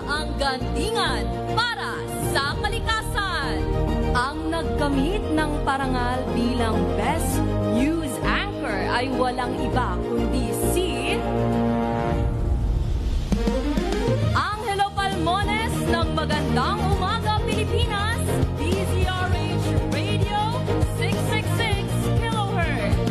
ang gantingan para sa kalikasan. Ang nagkamit ng parangal bilang Best News Anchor ay walang iba kundi si Angelo Palmones ng Magandang Umaga Pilipinas, DZRH Radio 666 kHz.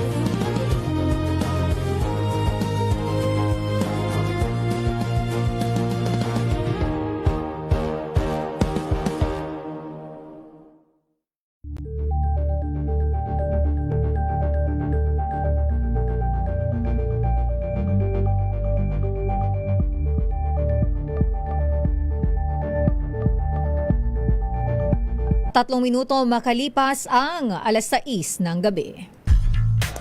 Tatlong minuto makalipas ang 6:00 ng gabi.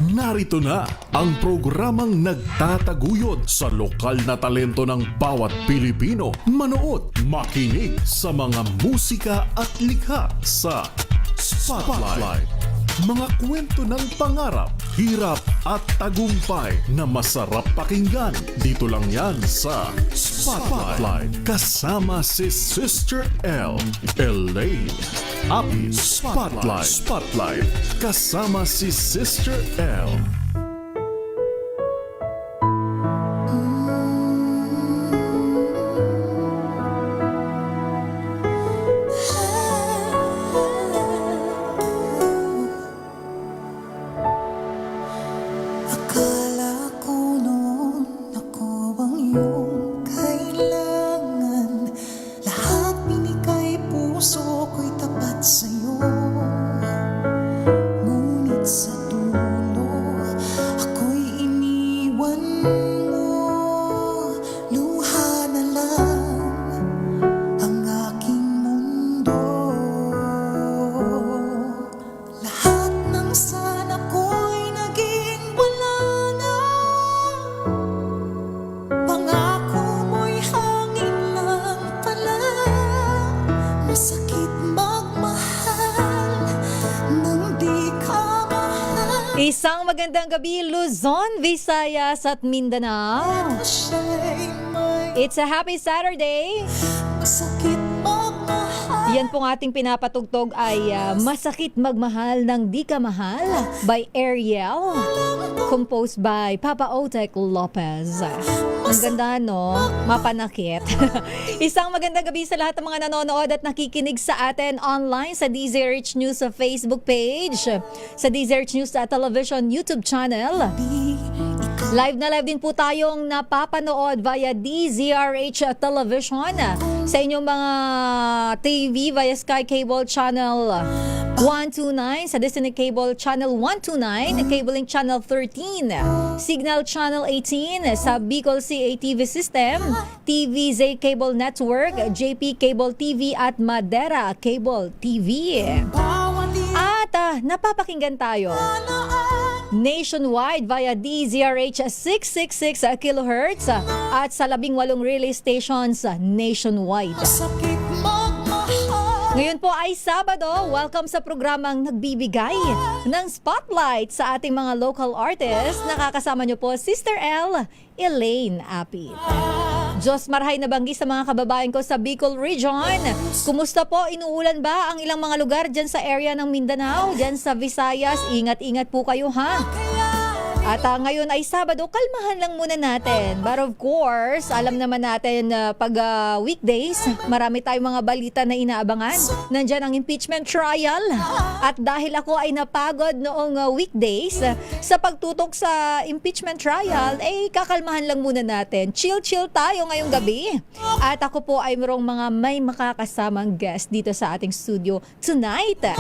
Narito na ang programang nagtataguyod sa lokal na talento ng bawat Pilipino. Manood, makinig sa mga musika at likha sa Spotlight. Mga kwento ng pangarap, hirap at tagumpay na masarap pakinggan. Dito lang yan sa Spotlight. Kasama si Sister L, Elaine Apis. Spotlight. Kasama si Sister L. Akala ko noon ako ang iyong kailangan. Lahat binigay, puso ko'y tapat sa'yo. Ngunit sa dulo, ako'y iniwan mo. Luha na lang ang aking mundo. Lahat ng sana ko'y naging wala na. Pangako mo'y hangin lang pala. Masakit magmahal nang di ka mahal. Isang magandang gabi, Luzon, Visayas at Mindanao. Siya'y may It's a happy Saturday. masakit magmahal. Yan pong ating pinapatugtog ay Masakit Magmahal ng Di Ka Mahal by Ariel, composed by Papa Otek Lopez. Ang ganda, no? Mapanakit. Isang magandang gabi sa lahat ng mga nanonood at nakikinig sa atin online sa DZRH News sa Facebook page, sa DZRH News sa Television YouTube channel. Live na live din po tayong napapanood via DZRH Television sa inyong mga TV via Sky Cable Channel 129, sa Disney Cable Channel 129, Cable Link Channel 13, Signal Channel 18, sa Bicol CATV System, TVZ Cable Network, JP Cable TV at Madera Cable TV. At napapakinggan tayo nationwide via DZRH 666 kHz at sa 18 relay stations nationwide. Masakit magmahal. Ngayon po ay Sabado. Welcome sa programang nagbibigay ng spotlight sa ating mga local artists. Nakakasama niyo po Sister L, Elaine Apit. Diyos marhay na banggi sa mga kababayan ko sa Bicol Region. Kumusta po? Inuulan ba ang ilang mga lugar dyan sa area ng Mindanao? Dyan sa Visayas, ingat-ingat po kayo ha. At ngayon ay Sabado, kalmahan lang muna natin. But of course, alam naman natin pag weekdays, marami tayong mga balita na inaabangan. Nandyan ang impeachment trial. At dahil ako ay napagod noong weekdays sa pagtutok sa impeachment trial, kakalmahan lang muna natin. Chill-chill tayo ngayong gabi. At ako po ay merong mga may makakasamang guest dito sa ating studio tonight.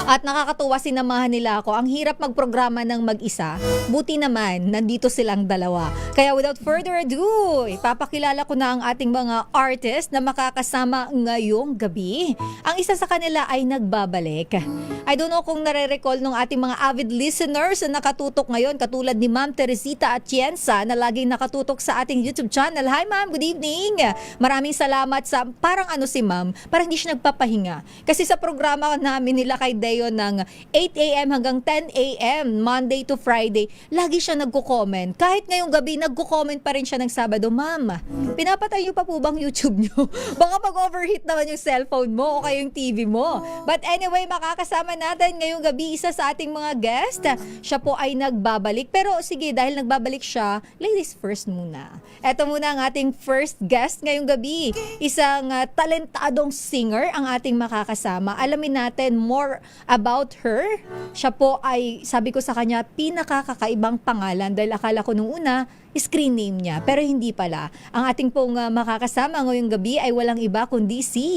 At nakakatuwa, sinamahan nila ako. Ang hirap magprograma ng mag-isa. Buti naman, nandito silang dalawa. Kaya without further ado, ipapakilala ko na ang ating mga artist na makakasama ngayong gabi. Ang isa sa kanila ay nagbabalik. I don't know kung nare-recall ng ating mga avid listeners na nakatutok ngayon, katulad ni Ma'am Teresita Atienza na laging nakatutok sa ating YouTube channel. Hi Ma'am, good evening. Maraming salamat sa, parang si Ma'am, parang hindi siya nagpapahinga. Kasi sa programa namin nila kay Deo ngayon ng 8 a.m. hanggang 10 a.m. Monday to Friday. Lagi siya nagko-comment. Kahit ngayong gabi, nagko-comment pa rin siya ng Sabado. Ma'am, pinapatay niyo pa po bang YouTube niyo? Baka mag-overheat naman yung cellphone mo o kaya yung TV mo. But anyway, makakasama natin ngayong gabi isa sa ating mga guest. Siya po ay nagbabalik. Pero sige, dahil nagbabalik siya, ladies first muna. Ito muna ang ating first guest ngayong gabi. Isang talentadong singer ang ating makakasama. Alamin natin more about her. Siya po ay, sabi ko sa kanya, pinakakakaibang pangalan dahil akala ko nung una, screen name niya. Pero hindi pala. Ang ating pong makakasama ngayong gabi ay walang iba kundi si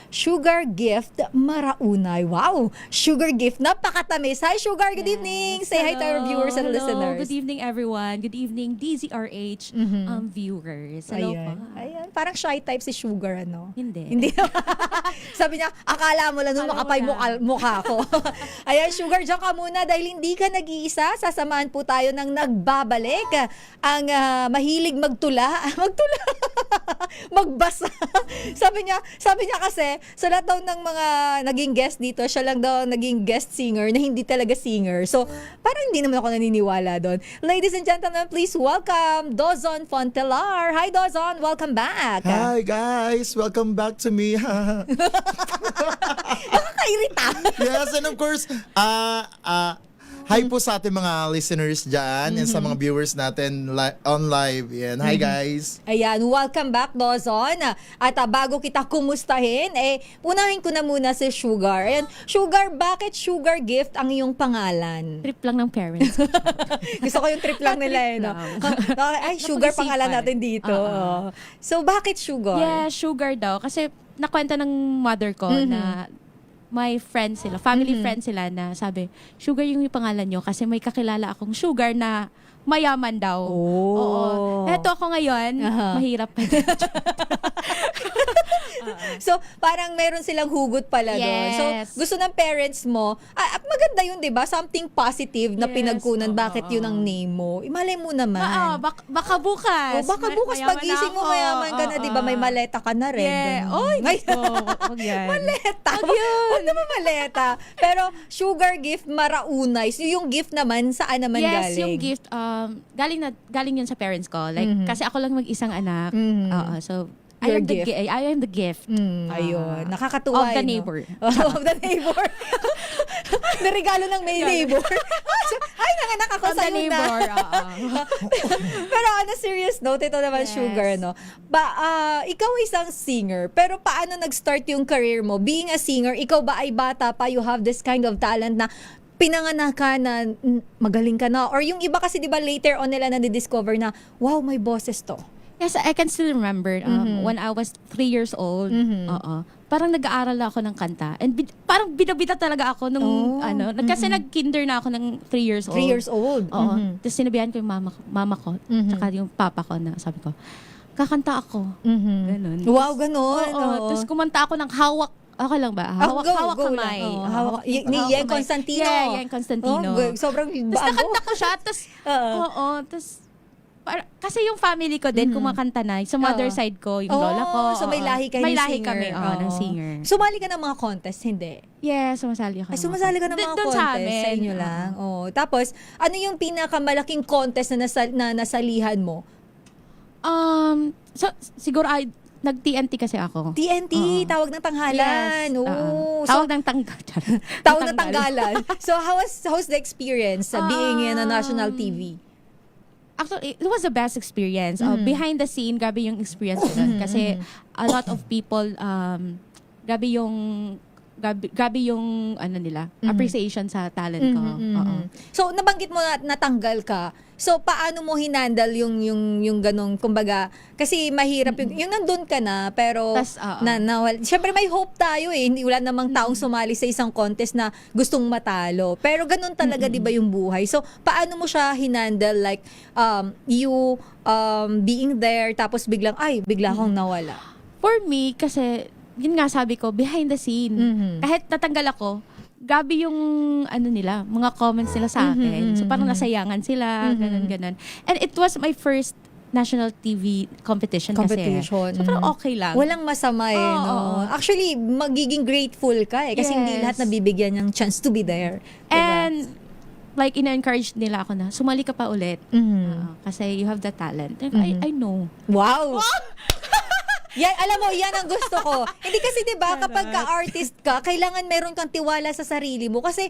Sugar Gift Maraunay. Wow! Sugar Gift, napakatamis. Hi Sugar, good evening. Say hi to our viewers and listeners. Good evening everyone. Good evening DZRH viewers. Hello po. Ayan, parang shy type si Sugar, ano? Hindi. Hindi. Sabi niya, akala mo lang nung Akala makapay mo lang. mukha ko. Ayan, Sugar, dyan ka muna dahil hindi ka nag-iisa. Sasamahan po tayo ng nagbabalik. Ang mahilig magtula. Magtula. Magbasa. sabi niya kasi, sa lahat daw ng mga naging guest dito, siya lang daw naging guest singer na hindi talaga singer. So, parang hindi naman ako naniniwala doon. Ladies and gentlemen, please welcome Dozon Fontelar. Hi, Dozon. Welcome back. Hi guys, welcome back to me. Nakakairita. Yes, and of course, hi po sa ating mga listeners dyan and sa mga viewers natin on live. Yan. Hi guys. Ayan, welcome back, Dozon. At bago kita kumustahin, unahin ko na muna si Sugar. Ayan, Sugar, bakit Sugar Gift ang iyong pangalan? Trip lang ng parents. Gusto ko yung trip lang nila, Trip no? lang. Ay, Sugar Napag-isipan. pangalan natin dito. Oo. So, bakit Sugar? Yeah, sugar daw. Kasi nakwenta ng mother ko na may friends sila, family friends sila na sabi, Sugar yung pangalan nyo kasi may kakilala akong Sugar na mayaman daw. Oh. Oo. Eto ako ngayon, mahirap pa. So, parang meron silang hugot pala doon. So, Yes. gusto ng parents mo, maganda yun, di ba? Something positive na Yes, pinagkunan. oo, Bakit yun ang name mo? Imalay mo naman. Baka bukas. Baka bukas Mayaman pagising mo, ako. mayaman ka na, di ba? May maleta ka na rin. Yeah. ganun. Oy, May- gusto. Wag yan. Maleta. Wag yun. Wag naman maleta. Pero, Sugar Gift Maraunay. So, yung gift naman, saan naman Yes, galing? yung gift, galing yun sa parents ko. Like, kasi ako lang mag-isang anak. Oo, so, I Your am the gift. I am the gift. Ayun. Nakakatuwa. Of the no? neighbor. Of the neighbor. Naregalo ng may neighbor. Ay, nanganak ako Of sa the neighbor. Pero on a serious note, ito naman, Yes. Sugar, no? Ikaw isang singer, pero paano nag-start yung career mo? Being a singer, ikaw ba ay bata pa, you have this kind of talent na pinanganak ka na magaling ka na? Or yung iba kasi, di ba, later on nila na-discover na, wow, may boses to. Yes, I can still remember when I was 3 years old. Oo. Parang nag-aaral ako ng kanta. And parang bida-bida talaga ako nung kasi nag-kinder na ako ng 3 years old. 3 years old. Oo. Tapos sinabihan ko yung mama ko, tsaka yung papa ko na sabi ko, kakanta ako. Ganun. Wow, ganun. Oo. Oo. Tapos kumanta ako ng hawak. Okay lang ba? Hawak Go kamay. lang. Oo, Oo, hawak. Ni hawak Yen kamay. Constantino. Yeah, Yen Constantino. Sobrang Tapos bago. nakanta ko siya. Tapos, tapos, kasi yung family ko din kumakanta na. Sa mother side ko, yung lola ko. So may lahi kayo may ng lahi singer. kami, ng singer. Sumali ka ng mga contest, hindi? Yes, sumasali ako. Ay, sumasali ka ng mga Doon contest sa amin. sa inyo lang. Tapos, ano yung pinakamalaking contest na nasalihan mo? So, siguro nag-TNT kasi ako. TNT, tawag ng tanghalan. Yes. Oo. Tawag ng tanggalan. Tawag ng tanggalan. So, how's the experience being in a national TV? Actually, it was the best experience. Behind the scene, grabe yung experience ko dun. Kasi a lot of people, grabe yung appreciation sa talent ko. Oo. So, nabanggit mo na natanggal ka. So, paano mo hinandle yung ganong, kumbaga, kasi mahirap yung nandun ka na, pero, Tas, syempre may hope tayo eh. Hindi, wala namang taong sumali sa isang contest na gustong matalo. Pero ganun talaga, di ba, yung buhay? So, paano mo siya hinandle? Like, you being there, tapos bigla akong nawala. For me, kasi, yun nga sabi ko, behind the scene. Kahit natanggal ako, grabe yung mga comments nila sa akin. So parang nasayangan sila, ganun. And it was my first, talagang, feature. So, national TV competition, Competition. kasi. So, parang okay lang. Walang masama Oo, no? oo. Actually, magiging grateful ka kasi hindi Yes. lahat nabibigyan ng chance to be there. Diba? And, like, ina-encourage nila ako na, sumali ka pa ulit. Kasi you have the talent. And I know. Wow! Yan, alam mo, yan ang gusto ko. Hindi kasi 'di ba, kapag ka-artist ka, kailangan meron kang tiwala sa sarili mo kasi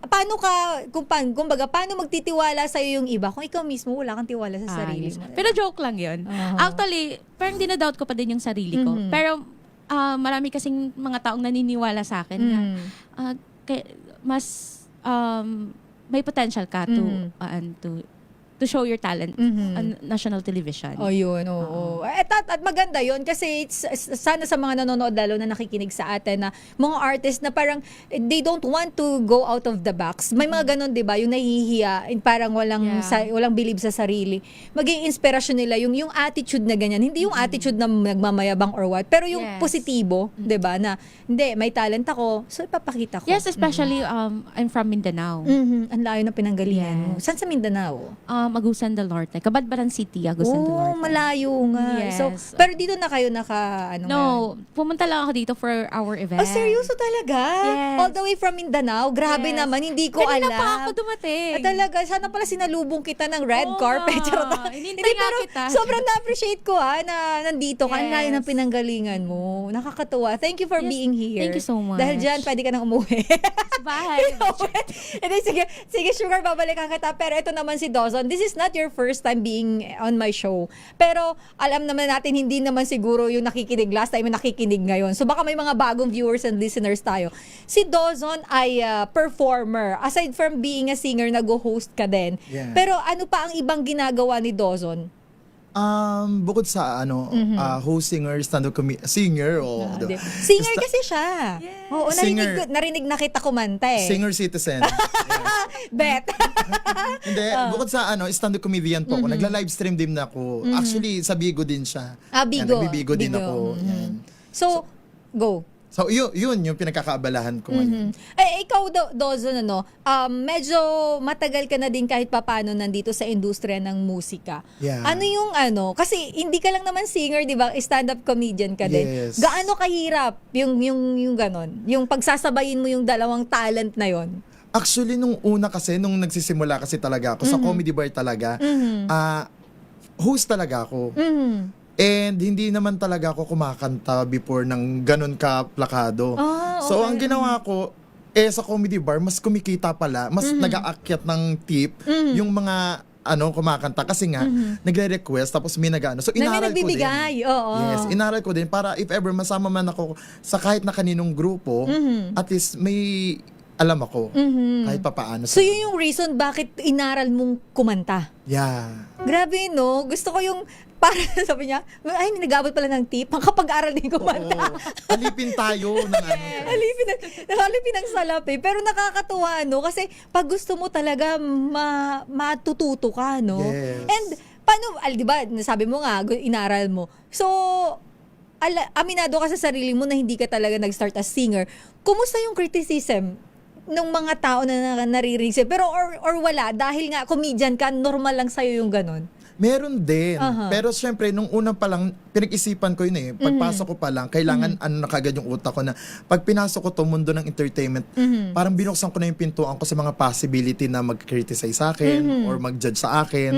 paano ka kumbaga paano magtitiwala sa yung iba kung ikaw mismo wala kang tiwala sa sarili Yes. mo. Pero joke lang yun. Actually, parang dinadoubt ko pa din yung sarili ko. Pero marami kasing mga taong naniniwala sa akin na mas may potential ka to show your talent on national television. Oh, yun, oo. At maganda yun kasi sana sa mga nanonood lalo na nakikinig sa atin na mga artist na parang they don't want to go out of the box. May mga ganun, 'di ba? Yung nahihiya, parang walang believe sa sarili. Maging inspirasyon nila yung attitude na ganyan. Hindi yung attitude na nagmamayabang or what, pero yung positibo, 'di ba? Na hindi, may talent ako, so ipapakita ko. Yes, especially I'm from Mindanao. Ang layo na pinanggalingan mo. Saan sa Mindanao? Agusan del Norte. Kabadbaran City, Agusan del Norte. Malayo nga. Yes. So, pero dito na kayo No, pumunta lang ako dito for our event. Oh, seryoso talaga? Yes. All the way from Mindanao? Grabe Yes. naman, hindi ko Kanina alam. pa ako dumating. Talaga, sana pala sinalubong kita ng red Oo carpet. nga. Charot. Hinintay nga pero kita. sobrang na-appreciate ko na nandito ka. Ang layo Yes. ng pinanggalingan mo. Nakakatuwa. Thank you for Yes, being here. thank you so much. Dahil dyan, pwede ka nang umuwi. Bye. Hindi, sige, Sugar, babalikan kita. Pero ito naman si Dawson. This is not your first time being on my show. Pero alam naman natin, hindi naman siguro yung nakikinig last time yung nakikinig ngayon. So baka may mga bagong viewers and listeners tayo. Si Dawson ay performer. Aside from being a singer, nag-host ka din. Yeah. Pero ano pa ang ibang ginagawa ni Dawson? Bukod sa host, singer, singer o Singer kasi siya. Oo, Singer. narinig na kita kumanta eh. singer citizen. Bet. Hindi, bukod sa stand-up comedian po ako, nagla-livestream din ako. Actually, sa Bigo din siya. Bigo. Nagbibigo din ako. Yan. So, go. So, yun yung pinagkakaabalahan ko ngayon. Ikaw, Dawson, medyo matagal ka na din kahit papano nandito sa industriya ng musika. Yeah. Ano yung kasi hindi ka lang naman singer, di ba? Stand-up comedian ka din. Yes. Gaano kahirap yung ganon? Yung pagsasabayin mo yung dalawang talent na yon? Actually, nung una kasi, nung nagsisimula kasi talaga ako, sa comedy bar talaga, host talaga ako. And hindi naman talaga ako kumakanta before ng ganun ka-plakado. Okay. So, ang ginawa ko, sa comedy bar, mas kumikita pala, mas nag-aakyat ng tip yung mga kumakanta kasi nga nagre-request tapos may nag-ano. So inaral ko din. nagbibigay, oo. Yes, inaral ko din para if ever masama man ako sa kahit na kaninong grupo, at least may alam ako kahit papaano. So yun yung reason bakit inaral mong kumanta. Yeah. Grabe, no? Gusto ko yung para sabi niya, ay, nag-abot pala ng tip. Pangkapag-aral din kumanta. Oo. Alipin tayo ng Alipin ang salapi. Pero nakakatuwa, no? Kasi pag gusto mo talaga, matututo ka, no? Yes. And, paano, di ba, sabi mo nga, inaral mo. So, aminado ka sa sarili mo na hindi ka talaga nag-start as singer. Kumusta yung criticism ng mga tao na naririnig sa'yo? Pero, or wala, dahil nga, comedian ka, normal lang sa'yo yung ganon. Meron din. Pero syempre, nung una pa lang, pinag-isipan ko yun eh. Pagpasok ko pa lang, kailangan nakagad yung utak ko na pag pinasok ko to mundo ng entertainment, parang binuksan ko na yung pintuan ko sa mga possibility na mag-criticize sa akin or mag-judge sa akin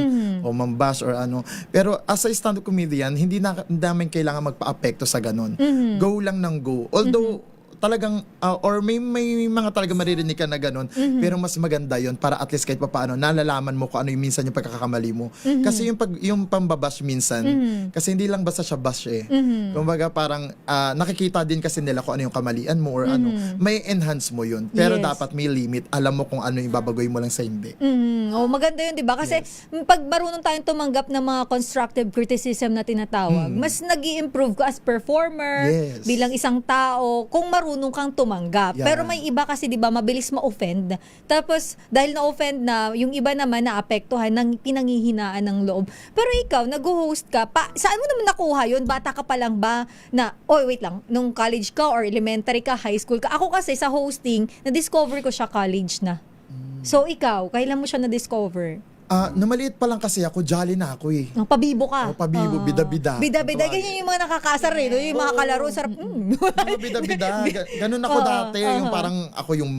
o mambash or ano. Pero as a stand-up comedian, hindi namin kailangan magpa-apekto sa ganun. Go lang ng go. Although, talagang or may mga talaga maririnig ka na ganun, pero mas maganda yon para at least kahit papaano nalalaman mo kung ano yung minsan yung pagkakamali mo. Kasi yung pambabash minsan, kasi hindi lang basta siya bash eh. Kumbaga parang nakikita din kasi nila kung ano yung kamalian mo or ano, may enhance mo yun. Pero dapat may limit, alam mo kung ano yung babagoy mo lang sa hindi. Maganda yun, di ba? Kasi pag marunong tayong tumanggap ng mga constructive criticism na tinatawag, mas nag-i-improve ka as performer, bilang isang tao, kung marunong kang tumanggap. Yeah. Pero may iba kasi, di ba, mabilis ma-offend. Tapos, dahil na-offend na, yung iba naman naapektuhan ng pinanghihinaan ng loob. Pero ikaw, nag-host ka, saan mo naman nakuha yun? Bata ka pa lang ba na, wait lang, nung college ka or elementary ka, high school ka? Ako kasi sa hosting, na-discover ko siya college na. So, ikaw, kailan mo siya na-discover? Namaliit pa lang kasi ako, jolly na ako eh. Ang pabibo ka. Pabibo, bida-bida. Bida-bida. Tawagin. Ganyan yung mga nakakasar eh. No? Yung mga kalaro, sarap. Mga bida-bida. Ganun ako dati. Yung parang ako yung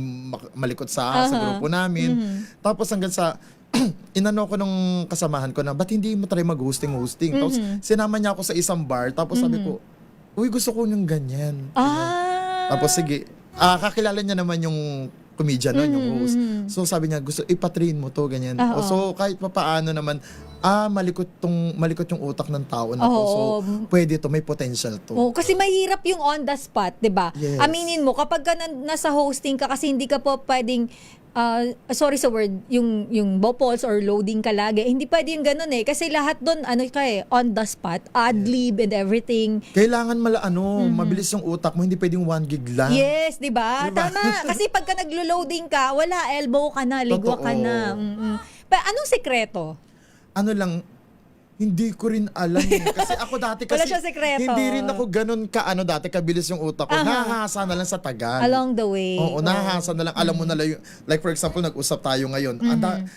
malikot sa grupo namin. Tapos hanggang sa inano ko nung kasamahan ko na, ba't hindi mo try mag-hosting? Tapos sinama niya ako sa isang bar. Tapos sabi ko, uy, gusto ko yung ganyan. Tapos sige, kakilala niya naman yung comedian nun, yung host. So sabi niya, gusto ipatrain mo to, ganyan. So kahit papaano naman, malikot yung utak ng tao na to. So pwede to, may potential to. Oh, kasi mahirap yung on the spot, 'di ba? Yes. Aminin mo kapag ka nasa hosting ka kasi hindi ka po pwedeng sorry sa word, yung bopals or loading ka lagi. Hindi pwede yung ganun eh kasi lahat doon on the spot, ad-lib and everything. Kailangan mabilis yung utak mo, hindi pwedeng 1 gig lang. Yes, 'di ba? Tama. Kasi pagka naglo-loading ka, wala, elbow ka na, ligwa ka Totoo. na. Pa anong sekreto? Ano lang, hindi ko rin alam eh. Kasi ako dati Wala kasi siya sekreto. hindi rin ako ganun dati kabilis yung utak ko. Nahahasa na lang sa tagal. Along the way. Oo, nahahasa na lang. Alam mo na lang like for example, nag-usap tayo ngayon.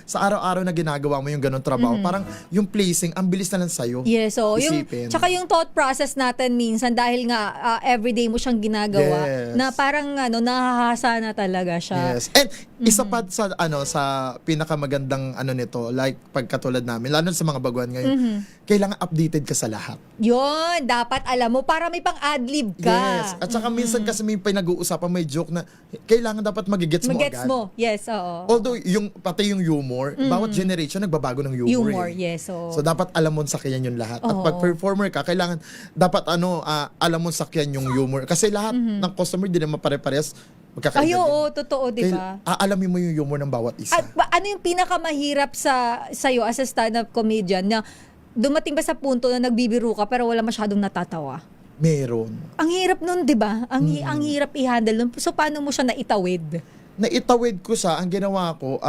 Sa araw-araw na ginagawa mo yung ganun trabaho, parang yung placing, ang bilis na lang sa'yo. Yes, so Isipin. tsaka yung thought process natin minsan dahil nga everyday mo siyang ginagawa Yes. na parang nahahasa na talaga siya. Yes. And isa pa sa sa pinakamagandang nito, like pagkatulad namin, lalo sa mga baguhan ngayon, kailangan updated ka sa lahat. Yun, dapat alam mo para may pang adlib ka. Yes. At saka minsan kasi may pinag-uusapan, may joke na kailangan dapat magigets mo Magets agad. mo. Yes, oo. Although pati yung humor, bawat generation nagbabago ng humor. Humor, eh. yes. Oo. So dapat alam mo sakyan yung lahat. At Oo. pag performer ka, kailangan dapat alam mo sakyan yung humor. Kasi lahat ng customer din naman pare-parehas magkakaiba. Ay, din. oo, totoo, di ba? Aalamin mo yung humor ng bawat isa. At ano yung pinakamahirap sa'yo as a stand-up comedian na dumating ba sa punto na nagbibiro ka pero wala masyadong natatawa? Meron. Ang hirap nun, di ba? Ang hirap i-handle nun. So, paano mo siya naitawid? Naitawid ko siya, ang ginawa ko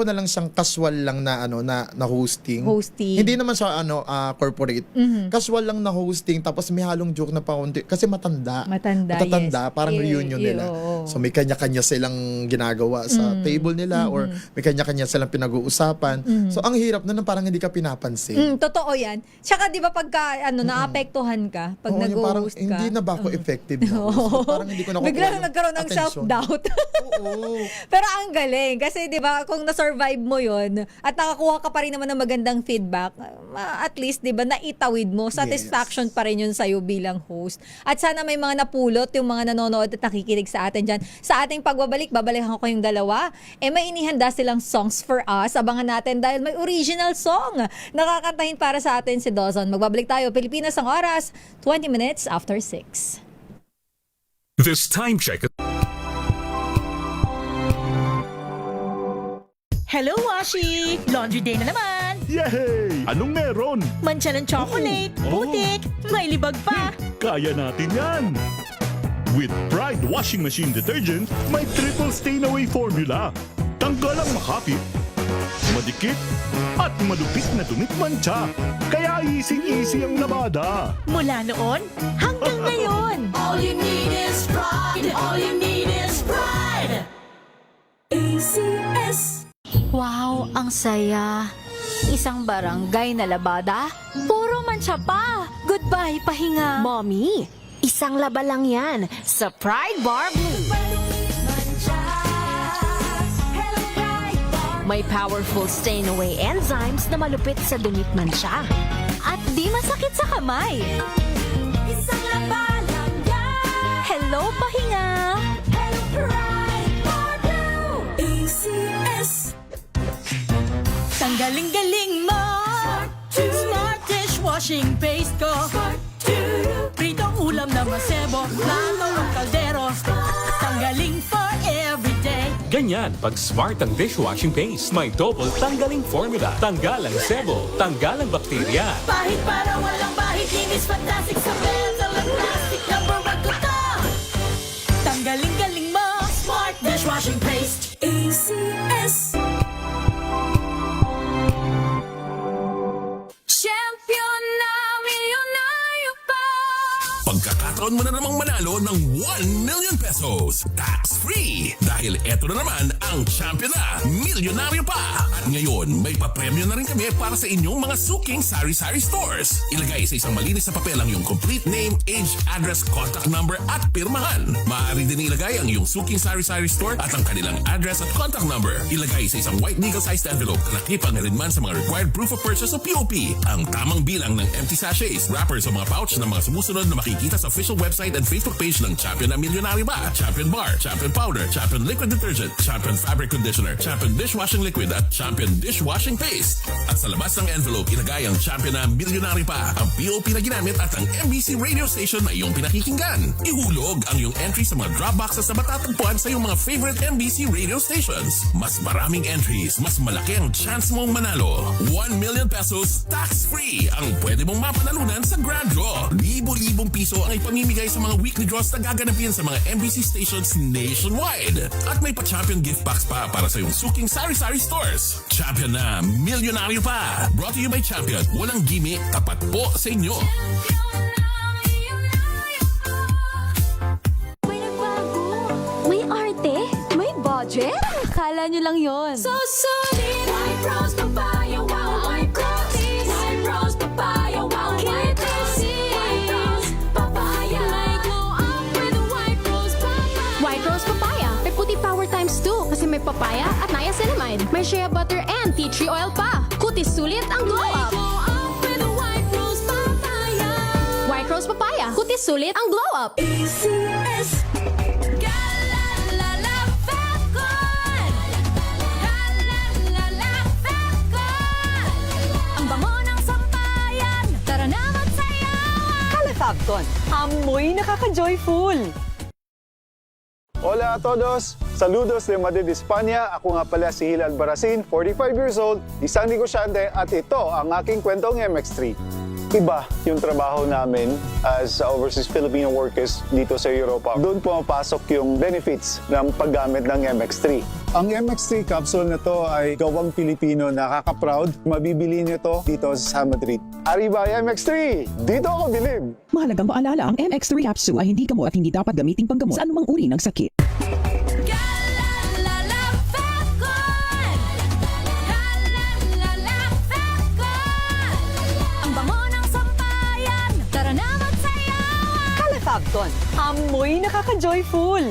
na lang siyang casual lang na na hosting. Hosting. Hindi naman siya corporate. Casual lang na hosting tapos may halong joke na paunti kasi matanda. Matatanda, yes. Parang reunion nila. Oo. So may kanya-kanya silang ginagawa sa table nila or may kanya-kanya silang pinag-uusapan. So ang hirap na parang hindi ka pinapansin. Totoo yan. Tsaka di ba pagka naapektuhan ka, pag Oo, yung parang nag-host ka, hindi na ba ako effective na host? So, parang hindi ko nakukuha biglang yung nagkaroon ng attention. self-doubt. Oo. Pero ang galing. Kasi di ba kung na-survive mo yon at nakakuha ka pa rin naman ng magandang feedback, at least di ba naitawid mo, satisfaction pa rin yun sa'yo bilang host. At sana may mga napulot yung mga nanonood at nakikinig sa atin dyan. Sa ating pagbabalik, babalikan ko kayong dalawa. May inihanda silang songs for us. Abangan natin dahil may original song nakakantahin para sa atin si Dawson. Magbabalik tayo. Pilipinas ang oras, 20 minutes after 6. This time check. Hello, Washi! Laundry day na naman! Yay! Anong meron? Mancha ng chocolate, putik, may libag pa! Kaya natin yan! With Pride Washing Machine Detergent, may triple stain-away formula. Tanggalang makapit, madikit, at malupit na dumit mancha. Kaya easy-easy ang labada. Mula noon hanggang ngayon! All you need is pride. All you need is pride. ACS. Wow, ang saya. Isang barangay na labada, puro mancha pa. Goodbye, pahinga. Mommy, isang laba lang yan sa Pride Bar Blue. May powerful stain-away enzymes na malupit sa dumit mancha. At di masakit sa kamay. Isang laba lang yan. Hello, pahinga. Hello, Pride Bar Blue. ACS. Tanggaling-galing mo! Smart dishwashing paste ko! Pritong ulam na masebo, plato ang kaldero. Tanggaling for everyday. Ganyan pag smart ang dishwashing paste. May double tanggaling formula. Tanggal ang sebo, tanggal ang bakterya. Bahit para walang bahit, linis fantastic sa metal at plastic. Number one ko to! Tanggaling-galing mo! Smart dishwashing paste. ACS. Champion na milyonaryo pa. Pagkakataon mo na namang manalo ng 1 million pesos tax-free. Dahil eto na naman ang champion na milyonaryo pa. At ngayon, may papremyo na rin kami para sa inyong mga suking sari-sari stores. Ilagay sa isang malinis na papel ang iyong complete name, age, address, contact number at pirmahan. Maaari din ilagay ang iyong suking sari-sari store at ang kanilang address at contact number. Ilagay sa isang white legal-sized envelope na nakipag na rin man sa mga required proof of purchase o POP. Ang tamang bilang ng empty sachets, wrappers o mga pouch ng mga sumusunod na makikita sa official website and Facebook page ng Champion na Milyonaryo Ba, Champion Bar, Champion Powder, Champion Liquid Detergent, Champion Fabric Conditioner, Champion Dishwashing Liquid at Champion Dishwashing Paste. At sa labas ng envelope, ilagay ang Champion na Milyonaryo Pa, ang POP na ginamit at ang MBC radio station na iyong pinakikinggan. Ihulog ang iyong entry sa mga drop boxes na matatagpuan sa iyong mga favorite MBC radio stations. Mas maraming entries, mas malaki ang chance mong manalo. 1 million pesos tax-free ang pwede mong mapanalunan sa Grand Draw. Libo-libong piso ang ipamimigay sa mga weekly draws na gaganapin sa mga MBC stations nationwide. At may pa-champion gift box pa para sa iyong suking sari-sari stores. Champion na Milyonaryo Pa. Brought to you by Champion. Walang gimmick, tapat po sa inyo. May nagbago. May arte. May budget. Kala nyo lang yon. So solid. White rose papaya, wow, white rose. White rose papaya, wow, white rose. White rose papaya. May glow up with a white rose papaya. White Rose Papaya. May puti power times 2 kasi may papaya at niacinamide. May shea butter and tea tree oil pa. Kutis sulit ang glow up. Glow up with a white rose papaya. White Rose Papaya. Kutis sulit ang glow up. ACS. Galalala Falcon. Galalala Falcon. Ang bango ng sampayan, tara na magsayawan! Calefabcon, amoy nakaka-joyful! Hola a todos! Saludos de Madrid, España. Ako nga pala si Hilal Baracin, 45 years old, isang negosyante at ito ang aking kwentong MX3. Iba yung trabaho namin as overseas Filipino workers dito sa Europa. Doon pumapasok yung benefits ng paggamit ng MX3. Ang MX3 capsule na to ay gawang Pilipino, nakaka-proud. Mabibili nyo to dito sa Madrid. Arriba MX3! Dito ako bilib! Mahalagang paalala, ang MX3 capsule ay hindi gamot at hindi dapat gamiting panggamot sa anumang uri ng sakit. Galalala Falcon. Galalala Falcon. Ang bango ng sampayan, tara na magsayawan! Calefabcon, amoy nakaka-joyful!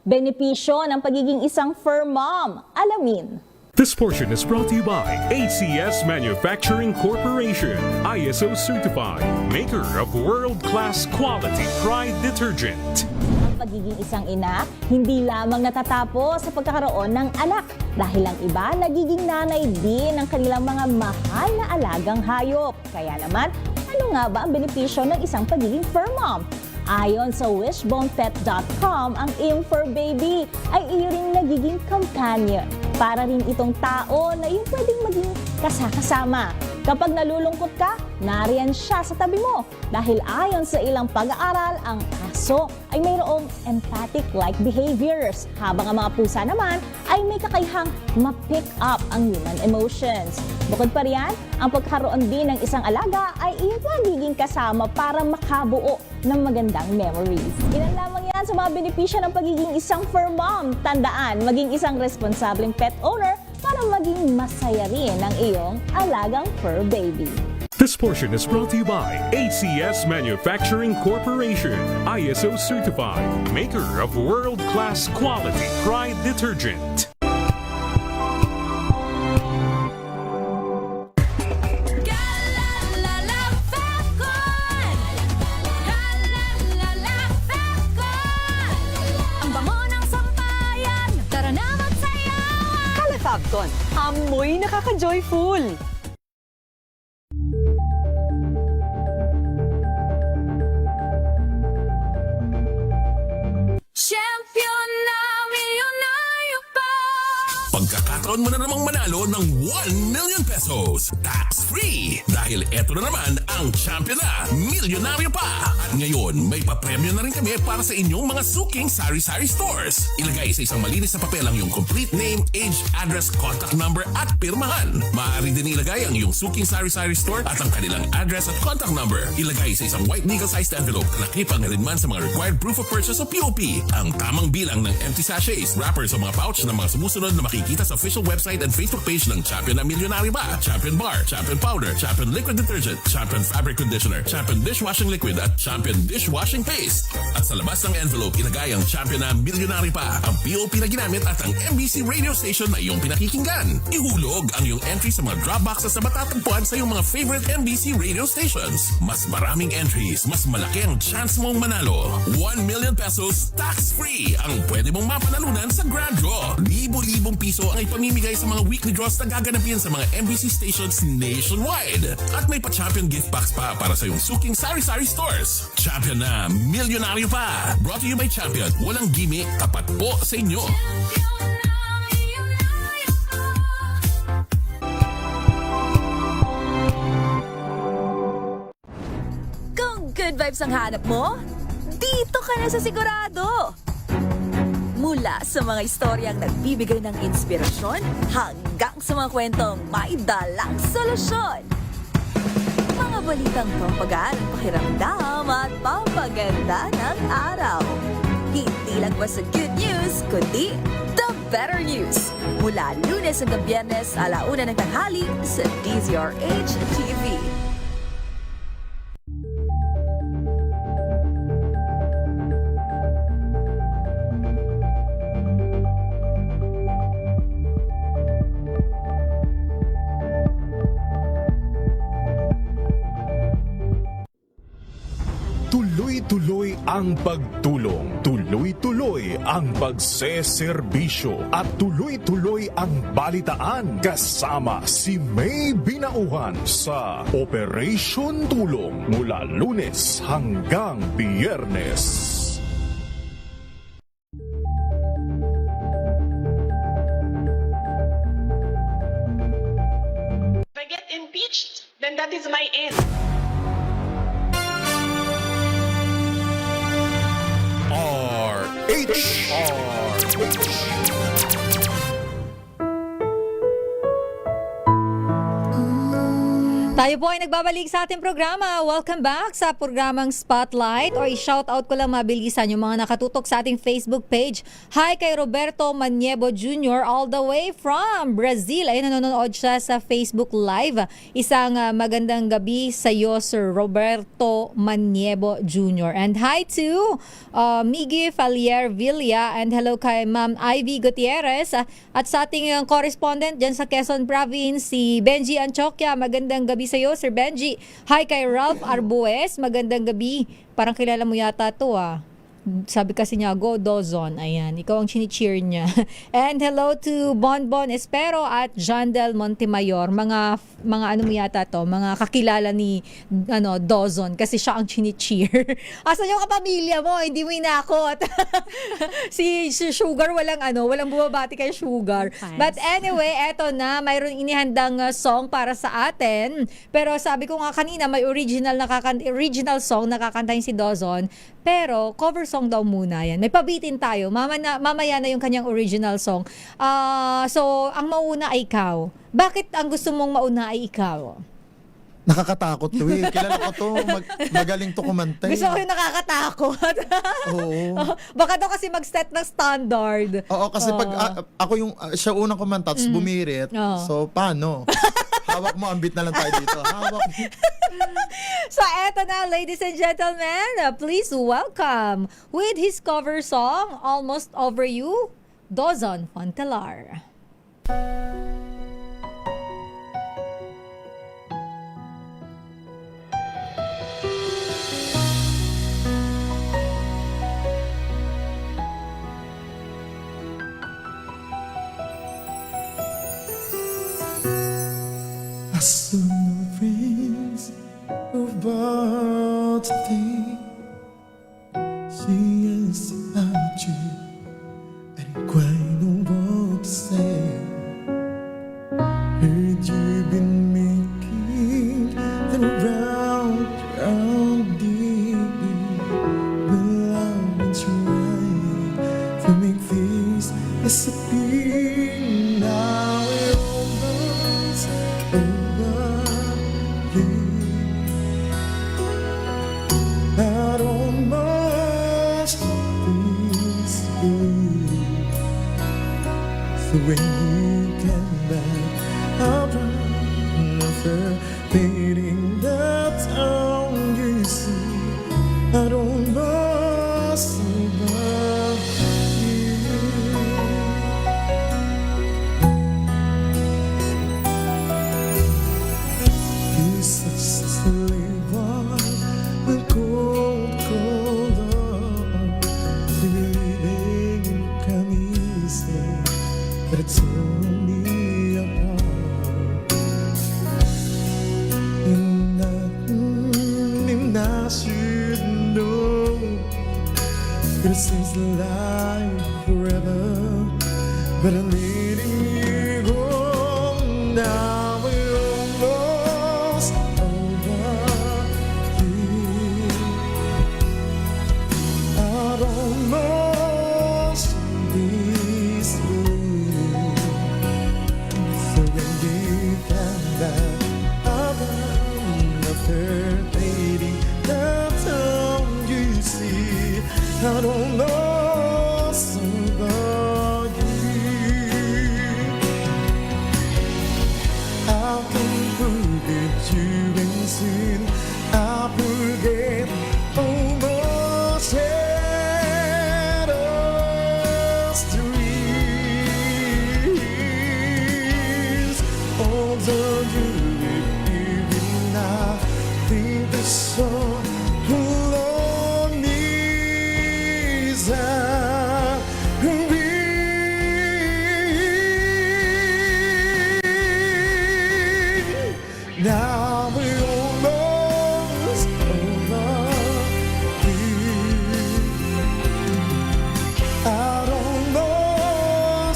Benepisyo ng pagiging isang fur mom. Alamin. This portion is brought to you by ACS Manufacturing Corporation, ISO certified, maker of world-class quality Pride detergent. Ang pagiging isang ina, hindi lamang natatapos sa pagkakaroon ng anak. Dahil ang iba, nagiging nanay din ng kanilang mga mahal na alagang hayop. Kaya naman, ano nga ba ang benepisyo ng isang pagiging fur mom? Ayon sa wishbonepet.com, ang iyong fur baby ay iyo ring nagiging companion. Para rin itong tao na iyong pwedeng maging kasama. Kapag nalulungkot ka, nariyan siya sa tabi mo. Dahil ayon sa ilang pag-aaral, ang aso ay mayroong empathic-like behaviors. Habang ang mga pusa naman ay may kakayahang ma-pick up ang human emotions. Bukod pa riyan, ang pagkaroon din ng isang alaga ay iyong magiging kasama para makabuo ng magandang memories. Ilan lamang yan sa mga benepisyo ng pagiging isang fur mom. Tandaan, maging isang responsableng pet owner para maging masaya rin ang iyong alagang fur baby. This portion is brought to you by ACS Manufacturing Corporation, ISO certified, maker of world-class quality Pride detergent. Galalala Falcon. Galalala Falcon. Ang bango ng sampayan, tara na magsayawan! Calefabcon, amoy nakaka-joyful! Champion na milyonaryo pa. Pagkakataon mo na namang manalo ng 1 million pesos tax-free. Dahil Dahil eto na naman ang champion na, milyonaryo pa! At ngayon, may papremyo na rin kami para sa inyong mga suking sari-sari stores. Ilagay sa isang malinis na papel ang iyong complete name, age, address, contact number at pirmahan. Maaari din ilagay ang iyong suking sari-sari store at ang kanilang address at contact number. Ilagay sa isang white nickel-sized envelope na nakipag na rin man sa mga required proof of purchase o POP. Ang tamang bilang ng empty sachets, wrappers o mga pouch ng mga sumusunod na makikita sa official website and Facebook page ng Champion na Milyonaryo Ba, Champion Bar, Champion Powder, Champion Liquid Detergent, Champion Fabric Conditioner, Champion Dishwashing Liquid at Champion Dishwashing Paste. At sa labas ng envelope, ilagay ang Champion na Milyonaryo Pa, ang POP na ginamit at ang MBC radio station na iyong pinakikinggan. Ihulog ang iyong entry sa mga drop boxes na matatagpuan sa iyong mga favorite MBC radio stations. Mas maraming entries, mas malaki ang chance mong manalo. 1 million pesos tax-free ang pwede mong mapanalunan sa Grand Draw. Libo-libong piso ang ipamimigay sa mga weekly draws na gaganapin sa mga MBC stations nationwide. At may pa-champion gift box pa para sa iyong suking sari-sari stores. Champion na, milyonaryo pa. Brought to you by Champion. Walang gimmick, tapat po sa inyo. Kung good vibes ang hanap mo, dito ka na sa sigurado. Mula sa mga istoryang nagbibigay ng inspirasyon hanggang sa mga kwentong may dalang solusyon. Mga balitang pampagaan, pakiramdam at pampaganda ng araw. Hindi lang ba sa good news, kundi the better news. Mula Lunes hanggang Biyernes, 1:00 ng tanghali sa DZRH TV. Tuloy-tuloy ang pagtulong, tuloy-tuloy ang pagseserbisyo at tuloy-tuloy ang balitaan kasama si May Binauhan sa Operation Tulong mula Lunes hanggang Biyernes. If I get impeached, then that is my end. Tayo po ay nagbabalik sa ating programa. Welcome back sa programang Spotlight, or i-shoutout ko lang mabilisan yung mga nakatutok sa ating Facebook page. Hi kay Roberto Maniebo Jr. all the way from Brazil. Ayun, nanonood siya sa Facebook Live. Isang magandang gabi sa iyo, Sir Roberto Maniebo Jr. And hi to Miggy Falier Villa, and hello kay Ma'am Ivy Gutierrez. At sa ating correspondent dyan sa Quezon Province, si Benji Anchokya. Magandang gabi sa iyo, Sir Benji. Hi kay Ralph Arbues. Magandang gabi. Parang kilala mo yata to Sabi kasi niya, go Dozon. Ayan, ikaw ang chini-cheer niya. And hello to Bonbon Espero at Jandel Montemayor. Mga ano mo yata to, mga kakilala ni Dozon, kasi siya ang chini-cheer. Asan yung kapamilya mo? Hindi mo inakot. si Sugar, walang bumabati kay Sugar. Thanks. But anyway, eto na, mayroon inihandang song para sa atin. Pero sabi ko nga kanina, may original song na kakantahin si Dozon. Pero cover song daw muna yan. May pabitin tayo. Mamaya na yung kanyang original song. So, ang mauna ay ikaw. Bakit ang gusto mong mauna ay ikaw? Nakakatakot to eh. Kilala ko to. Magaling to kumanta. Gusto ko yung nakakatakot. Oo. Baka daw kasi mag-set ng standard. Oo, kasi pag ako yung siya unang kumanta tapos bumirit. So, paano? Hawak mo, ambit na lang tayo dito. Hawak mo. So, eto na, ladies and gentlemen, please welcome with his cover song, Almost Over You, Dozon Fontelar. I saw my friends about today. She asked about you. I didn't quite know what to say. Heard you've been making I'd almost disbelieve. So when you came back around after fading the town, you see, I'd almost survive you. You successfully won the cold love, believing you can easy, but it's only a part. And I should know, but it seems like forever, but I'm letting you go now. We're almost over you. I'd almost disbelieve. So when you come back around after fading the town, you see, I don't know about you. I can forget you and soon I forget almost had us dreams. Although you even I think the song alone is a now we're almost over you. I don't know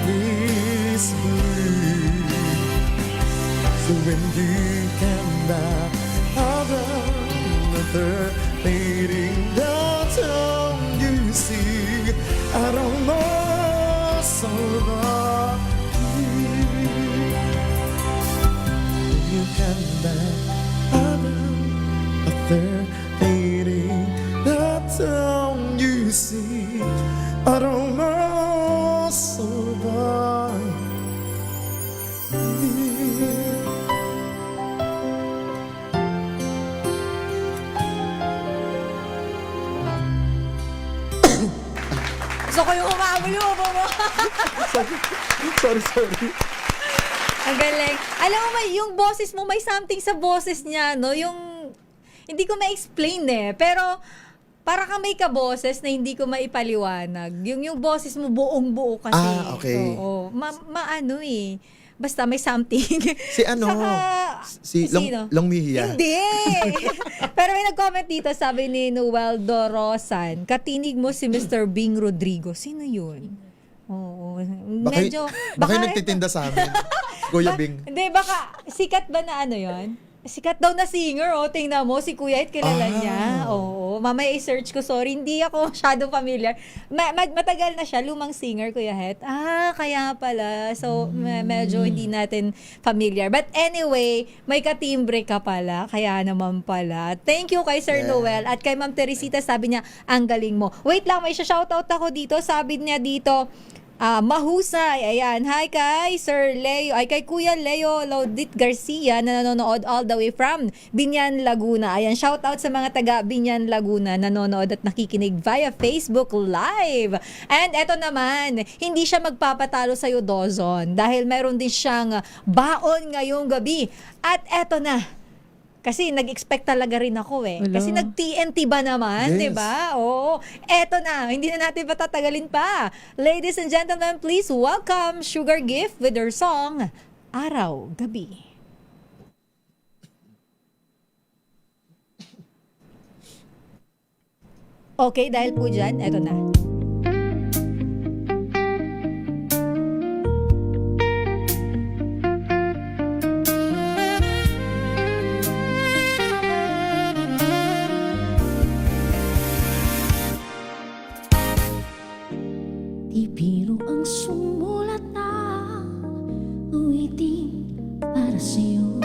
this blue. So when you come back around the fading the town, you see, I don't know over you. You come back around after fading the town, you see, I don't know over you. Gusto ko yung humabulubo mo. Sorry. Ang galing. Alam mo, yung boses mo, may something sa boses niya, no? Yung, hindi ko ma-explain pero, para kang may kaboses na hindi ko maipaliwanag. Yung boses mo buong-buo kasi. Ah, okay. Oo. Maano Basta may something. Si ano? Si sino? Long Mejia. Hindi! Pero may nag-comment dito, sabi ni Noel Dorosan, katinig mo si Mr. Bing Rodrigo. Sino yun? Oo. Medyo... Baka yung nagtitinda sa amin. Kuya Bing. Hindi, baka sikat ba na ano yon? Sikat daw na singer, tingnan mo, si Kuya Ed, kilala niya. Oo, mamaya i-search ko, sorry, hindi ako masyadong familiar. Matagal na siya, lumang singer, Kuya Ed. Kaya pala. So, medyo hindi natin familiar. But anyway, may katimbre ka pala, kaya naman pala. Thank you kay Sir Noel. At kay Ma'am Teresita, sabi niya, ang galing mo. Wait lang, may shoutout ako dito. Sabi niya dito, mahusay. Ayan. Hi kay Sir Leo. Ay kay Kuya Leo Laudit Garcia na nanonood all the way from Binyan, Laguna. Ayan. Shout out sa mga taga Binyan, Laguna nanonood at nakikinig via Facebook Live. And eto naman, hindi siya magpapatalo sa'yo, Dozon. Dahil meron din siyang baon ngayong gabi. At eto na. Kasi nag-expect talaga rin ako Kasi nag-TNT ba naman, Yes. 'di ba? Oo. Eto na, hindi na natin patatagalin pa. Ladies and gentlemen, please welcome Sugar Gift with her song Araw Gabi. Okay, dahil po dyan, eto na. Di biro ang sumulat na awitin para sa'yo.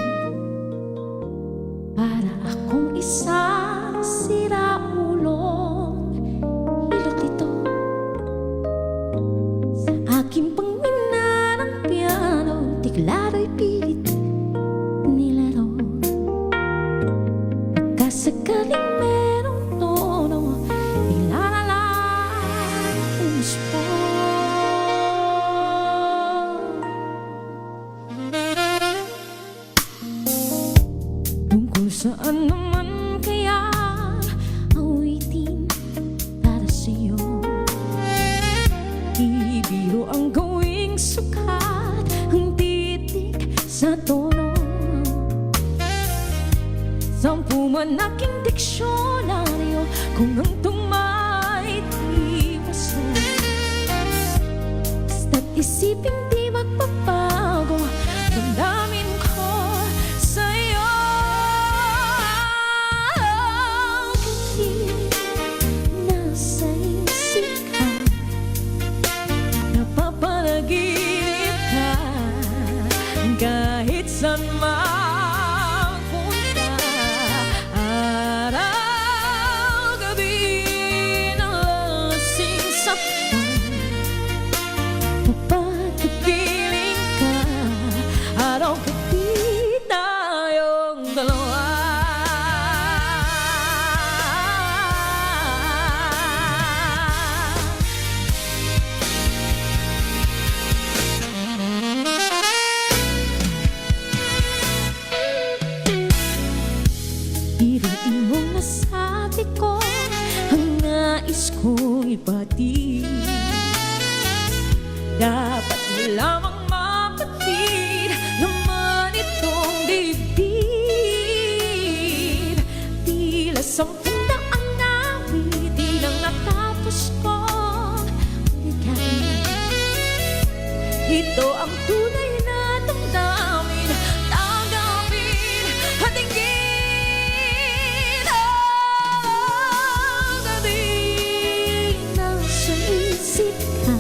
Para akong isang siraulong hilot ito sa aking pangmina ng piano, tiklaro'y pilit nilaro. Pagkasakaling merong tono, ilalalaos po. Tungkol saan naman kaya awitin para sa'yo? Ibiro ang gawing sukat, ang titik sa tono. Sampu man aking diksyonaryo, kung ang tuma'y di paso. Basta't isipin di magpapago, damdamin ko sa'yo. Kahit nasa isip ka, napapanaginip ka, kahit saan magpunta, araw, gabi, nalasing sa pagkapiling ka, araw, gabi, tayong dalawa. Iruin mo nasabi ko ang nais kong ipati. Dapat mo lamang mapatid naman itong dibdib. Tila 10,000 awitin ang natapos kong likhain. Ito ang tunay na damdamin, tanggapin at tingin. Ang gabi nasa isip ka,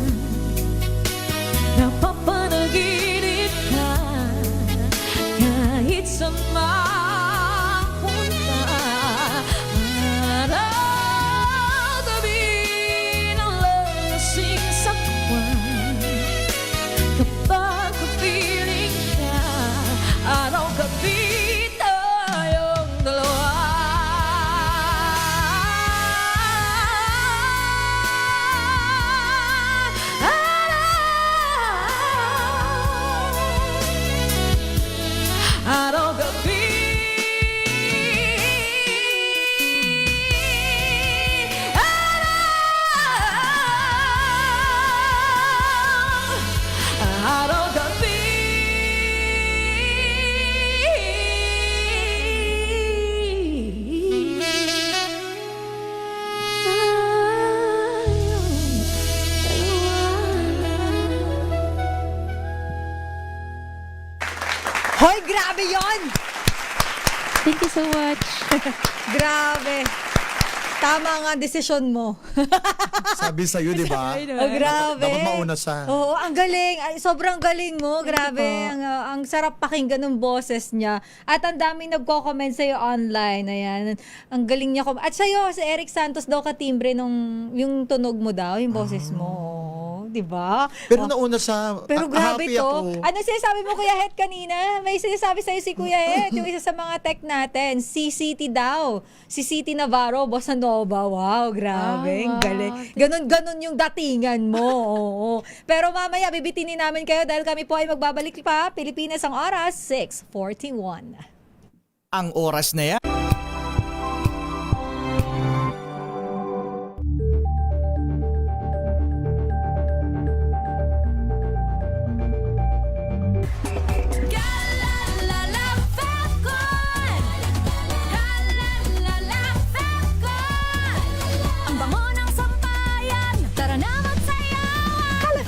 napapanaginip ka, kahit saan mapunta, araw, gabi, nalasing sa kwan. Kapag kapiling ka, araw, gabi, tayong dalawa. Araw, gabi, araw, gabi. Hoy, grabe yon! Thank you so much. Grabe. Tama nga ang desisyon mo. Sabi sa'yo, di ba? Oh, grabe. Dapat mauna siya. Oo, ang galing. Ay, sobrang galing mo. Grabe. Ang sarap pakinggan ng boses niya. At ang daming nagko-comment sa'yo online. Ayan. Ang galing niya. At sa'yo, si Eric Santos daw katimbre nung yung tunog mo daw, yung boses mo. Oo, di ba? Pero nauna siya. Pero grabe happy to. ako. Ano sinasabi mo, Kuya Het, kanina? May sinasabi sa'yo si Kuya Het, yung isa sa mga tech natin. Si City daw. Si City Navarro, Bossa Nova. Wow, grabe. Ang galing. Ganon yung datingan mo. Oo. Pero mamaya, bibitinin namin kayo dahil kami po ay magbabalik pa. Pilipinas ang oras, 6:41. Ang oras na yan.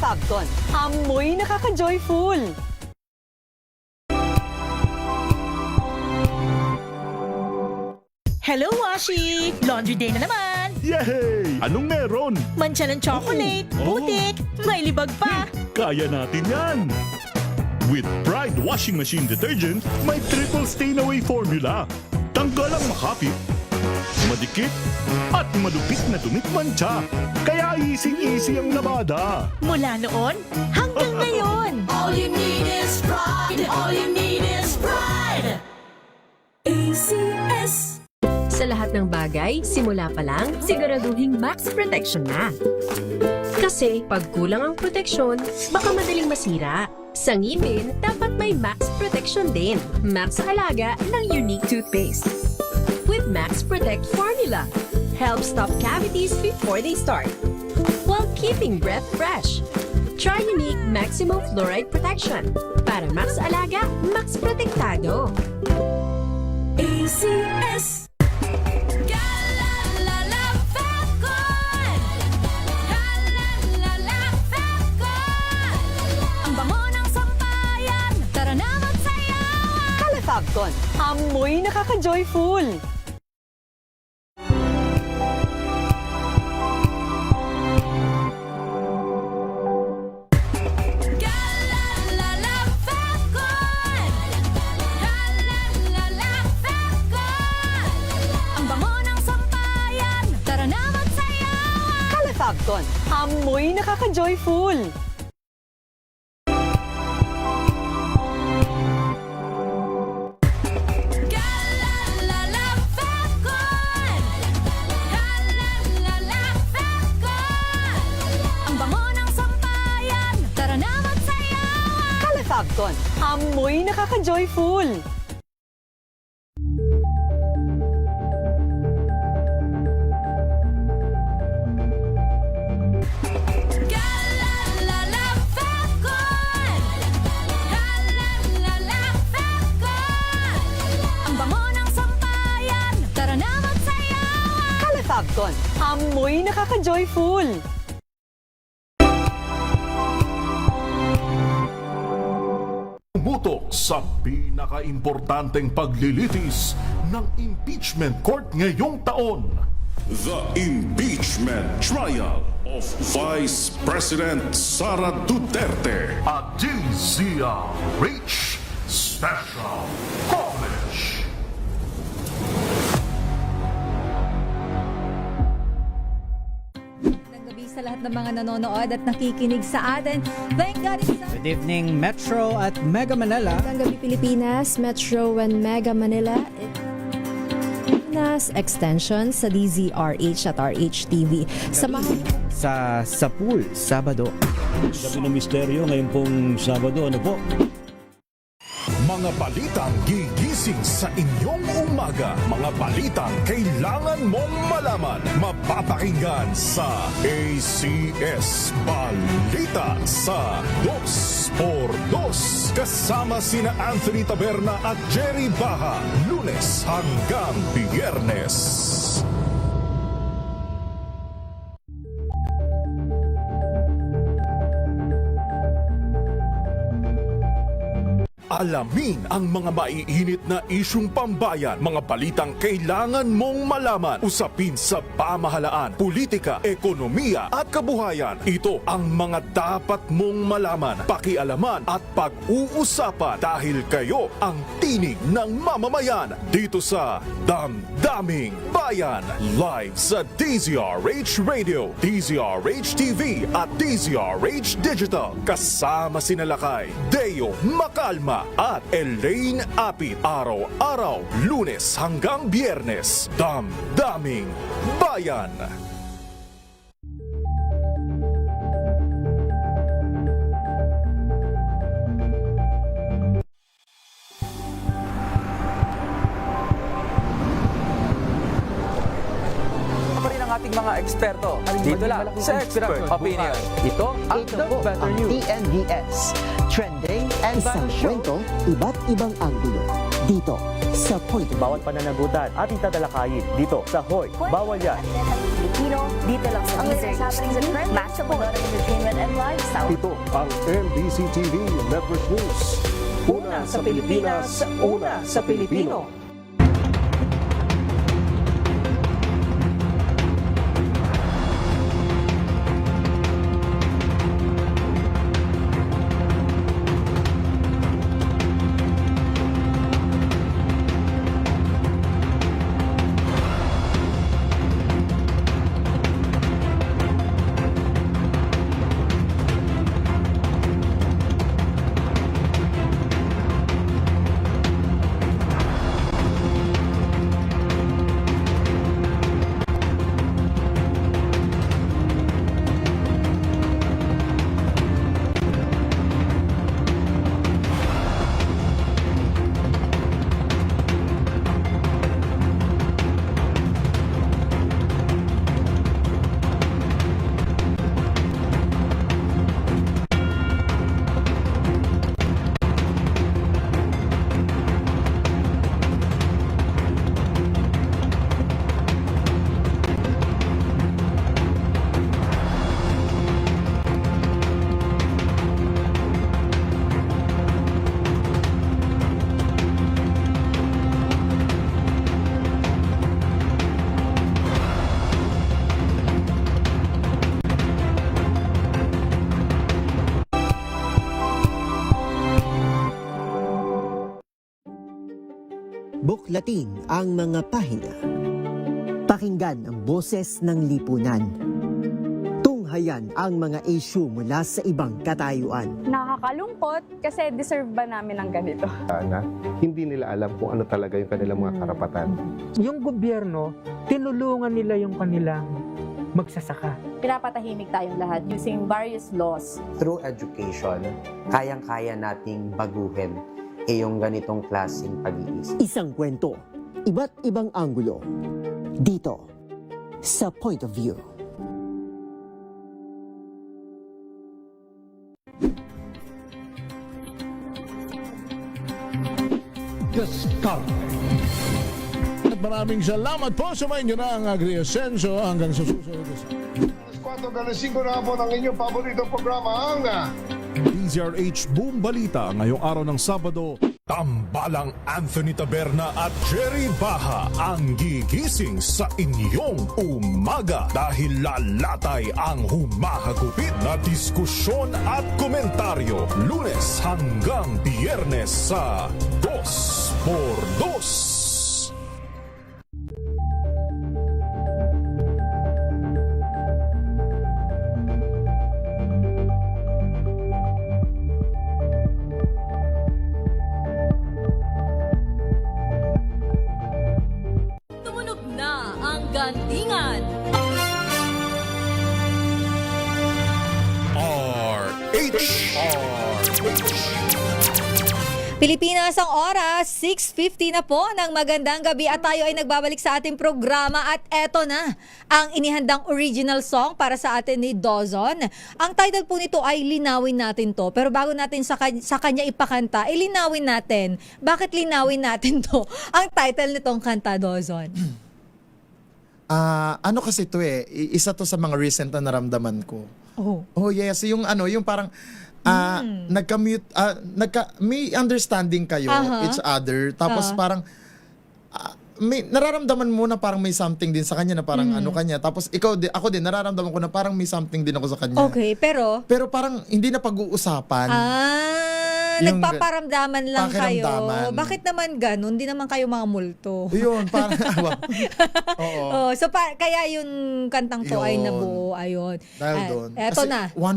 Fabcon, amoy nakaka-joyful. Hello, Washi! Laundry day na naman! Yay! Anong meron? Mancha ng chocolate, putik, may libag pa! Kaya natin yan! With Pride Washing Machine Detergent, may triple stain away formula. Tanggalang makapit, madikit, at malupit na dumit mancha. Kaya easy-easy ang labada. Mula noon hanggang ngayon. All you need is pride. All you need is pride. ACS. Sa lahat ng bagay, simula pa lang, siguraduhing max protection na. Kasi pag kulang ang proteksyon, baka madaling masira. Sa ngipin, dapat may max protection din. Max Alaga ng Unique Toothpaste. With Max Protect Formula, helps stop cavities before they start, while keeping breath fresh. Try Unique Maximum Fluoride Protection. Para Max Alaga, Max Protektado. ACS. Ang bango ng sampayan, tara na magsayawan! Calafabcon, amoy nakaka-joyful. Ang bango ng sampayan, tara na magsayawan! Calafabcon, amoy nakaka-joyful. Ang bango ng sampayan, tara na magsayawan! Calafabcon, amoy nakaka-joyful. Ang bango ng sampayan, tara na magsayawan! Calafabcon, amoy nakaka-joyful. Umutok sa pinaka-importanteng paglilitis ng impeachment court ngayong taon. The impeachment trial of Vice President Sara Duterte. At DZRH Special Coverage. Magandang gabi sa lahat ng mga nanonood at nakikinig sa atin. Thank God it's Good evening, Metro at Mega Manila. Magandang gabi Pilipinas, Metro and Mega Manila. Nas extension sa DZRH at RHTV. Samahan niyo Sa pool, Sabado. Gabi ng misteryo ngayon pong Sabado, ano po? Mga balitang gigising sa inyong umaga. Mga balitang kailangan mong malaman. Mapapakinggan sa ACS Balita sa 2x2. Kasama sina Anthony Taberna at Jerry Baha. Lunes hanggang Biyernes. Alamin ang mga maiinit na isyung pambayan, mga balitang kailangan mong malaman, usapin sa pamahalaan, politika, ekonomiya at kabuhayan. Ito ang mga dapat mong malaman, pakialaman at pag-uusapan dahil kayo ang tinig ng mamamayan dito sa Damdaming Bayan. Live sa DZRH Radio, DZRH TV at DZRH Digital. Kasama sina Lakay, Deo Makalma at Elaine Apit. Araw-araw, Lunes hanggang Biyernes. Damdaming Bayan. ating mga eksperto. Dito lang sa Expert Opinion. Ito ang The Better News. TNVS. Trending and isang kwento, iba't ibang anggulo. Dito sa Point. Bawat pananagutan ating tatalakayin dito sa Hoy. Bawal yan. Pilipino, dito lang sa DZRH. Match sa mga entertainment and lifestyle. Ito ang MBC TV Network News. Una sa Pilipinas, una sa Pilipino. Buklatin ang mga pahina. Pakinggan ang boses ng lipunan. Tunghayan ang mga issue mula sa ibang katayuan. Nakakalungkot kasi deserve ba namin ng ganito? Na hindi nila alam kung ano talaga yung kanilang mga karapatan. Yung gobyerno, tinulungan nila yung kanilang magsasaka. Pinapatahimik tayong lahat using various laws. Through education, kayang-kaya nating baguhin yung ganitong klaseng pag-iisip. Isang kwento, iba't ibang anggulo. Dito, sa Point of View. At maraming salamat po sa mga inyo na ang Agri-Asenso hanggang sa susunod. 4:05 na po ng inyong paboritong programa ang DZRH Boom Balita ngayong araw ng Sabado. Tambalang Anthony Taberna at Jerry Baha ang gigising sa inyong umaga dahil lalatay ang humahagupit na diskusyon at komentaryo Lunes hanggang Biyernes sa 2x2. Gandingan. Pilipinas ang oras, 6:50 na po ng magandang gabi at tayo ay nagbabalik sa ating programa at eto na ang inihandang original song para sa atin ni Dozon. Ang title po nito ay Linawin Natin To. Pero bago natin sa kanya ipakanta, linawin natin. Bakit linawin natin to? Ang title nitong kanta, Dozon. Ano kasi to isa to sa mga recent na naramdaman ko. Oh yes, yung parang nagka-mute, may understanding kayo each other. Tapos parang may nararamdaman mo na parang may something din sa kanya na parang ano kanya. Tapos ako din nararamdaman ko na parang may something din ako sa kanya. Okay, pero parang hindi na pag-uusapan. Nagpaparamdaman lang kayo. Bakit naman ganun? Hindi naman kayo mga multo. Yun, parang Oo. So kaya yung kantang to ay nabuo. Ayun. Dahil doon. Eto kasi na. 1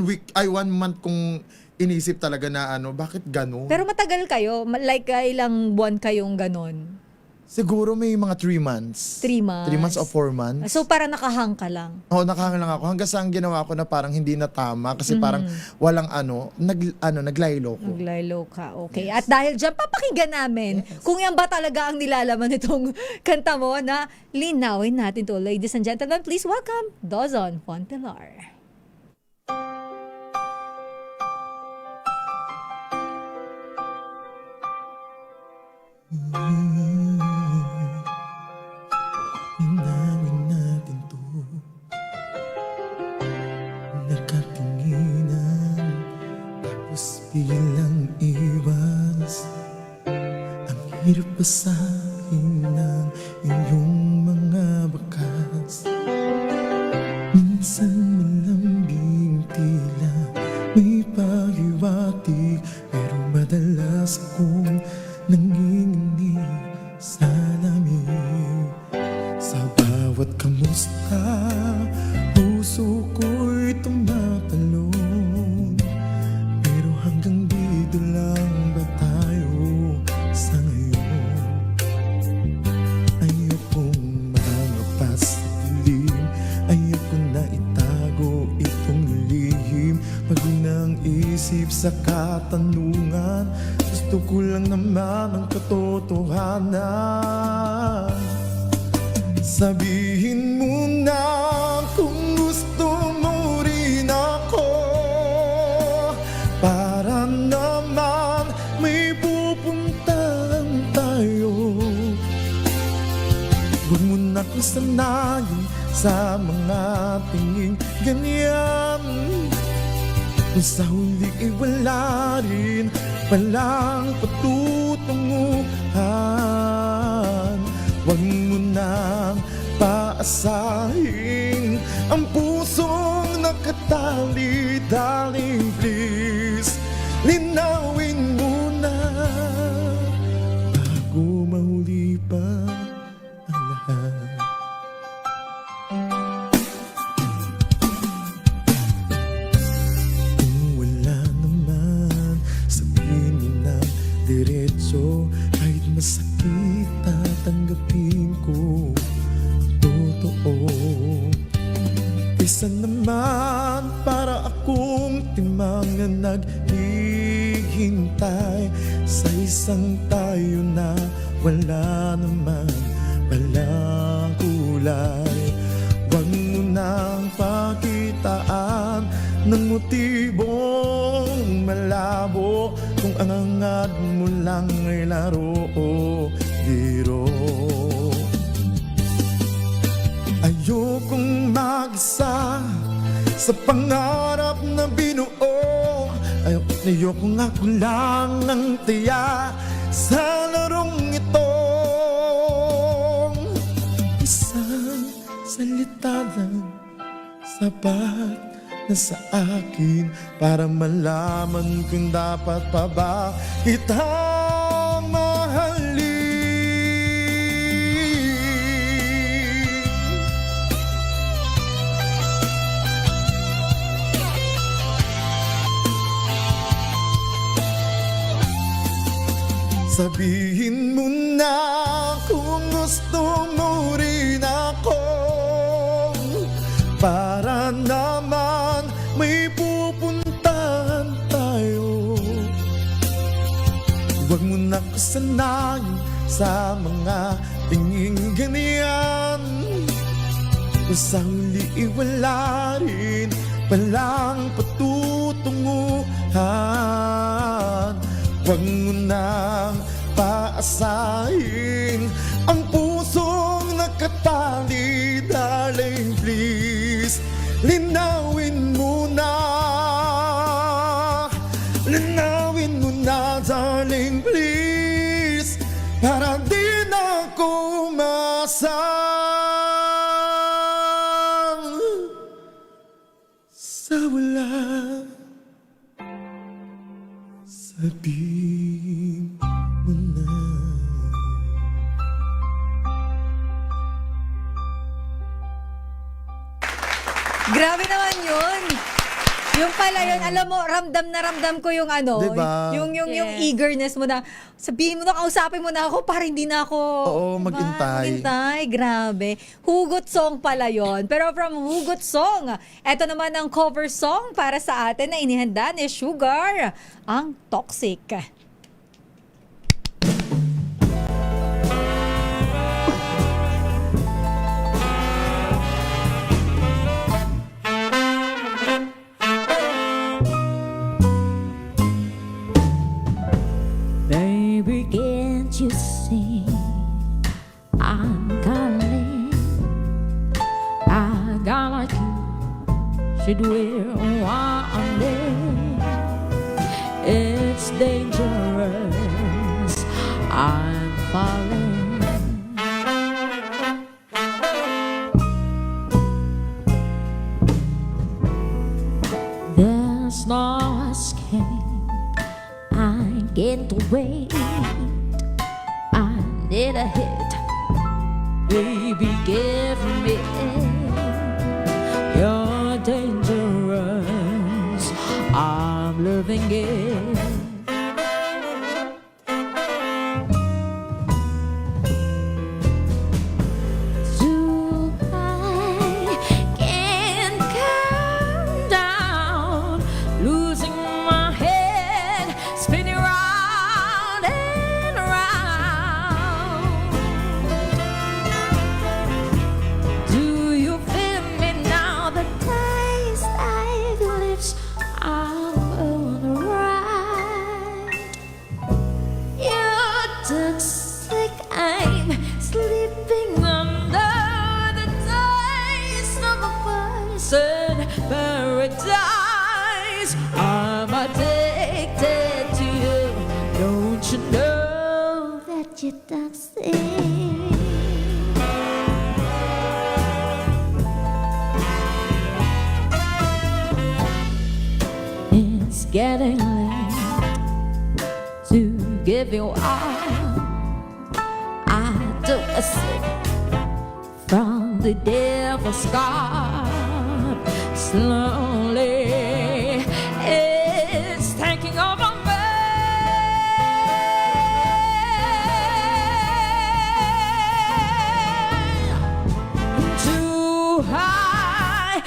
month kung inisip talaga na bakit ganun? Pero matagal kayo? Like ilang buwan kayong ganun? Siguro may mga 3 months. 3 months? 3 months o 4 months. So parang nakahang ka lang? Oo, nakahang lang ako. Hanggang sa ang ginawa ko na parang hindi na tama kasi parang walang naglaylo ko. Naglaylo ka, okay. Yes. At dahil dyan, papakinggan namin kung yan ba talaga ang nilalaman nitong kanta mo na linawin natin to. Ladies and gentlemen, please welcome Dozon Fontelar. Linawin natin to. Nakatinginan, tapos bilang iwas. Ang hirap basahin ng iyong mga bakas. Minsan malambing tila may pahiwatig, pero madalas akong nanginginig sa lamig. Sa bawat kamusta, puso ko'y tumatalon. Pero hanggang dito lang ba tayo sa ngayon? Ayokong mangapas sa dilim, ayoko na itago itong lihim. Pag nang isip sa katanungan, gusto ko lang naman ang katotohanan. Sabihin mo na kung gusto mo rin ako, para naman may pupuntahan tayo. Huwag mo na kong sanayin sa mga tingin ganyan. Kung sa huli ay wala rin palang patutunguhan. Huwag mo nang paasahin ang pusong nakatali. Darling, please, linawin mo na bago mahuli pa Minsan naman para akong timang na naghihintay sa isang tayo na wala naman palang kulay. Huwag mo nang pakitaan ng motibong malabo kung ang hangad mo lang ay laro o biro. Ayokong mag-isa sa pangarap na binuo. Ayokong ako lang ang tiya sa larong ito. Isang salita lang sapat na sa akin para malaman kung dapat pa ba kitang mahalin. Sabihin mo na kung gusto mo rin ako, para naman may pupuntahan tayo. Huwag mo na kasanayin sa mga tingin ganyan, kung sa huli wala rin palang patutunguhan. Huwag mo nang paasahin ang pusong nakatali, darling, please. Linawin mo na, darling, please, para di na ako masang sa wala. Sabihin mo na. Grabe naman yun. Yung pala yun, alam mo, ramdam na ramdam ko yung ano, diba? yung eagerness mo na, sabihin mo na, kausapin mo na ako para hindi na ako, oo, maghintay. Grabe. Hugot song pala yun. Pero from Hugot Song, eto naman ang cover song para sa atin na inihanda ni Sugar, ang Toxic. Baby, can't you see I'm calling? A guy like you should wear one day. It's dangerous, I'm falling. There's no escape, I can't wait. I need a hit, baby, give me. You're dangerous, I'm loving it. Too high, can't come down, losing my head, spinning round and round. Do you feel me now? The taste I've lips are on the right. You're toxic, I'm sleeping under the taste of a person paradise. I'm addicted to you. Don't you know that you're toxic? It's getting late to give you all. I took a sip from the devil's cup. Slowly, it's taking over me. Too high,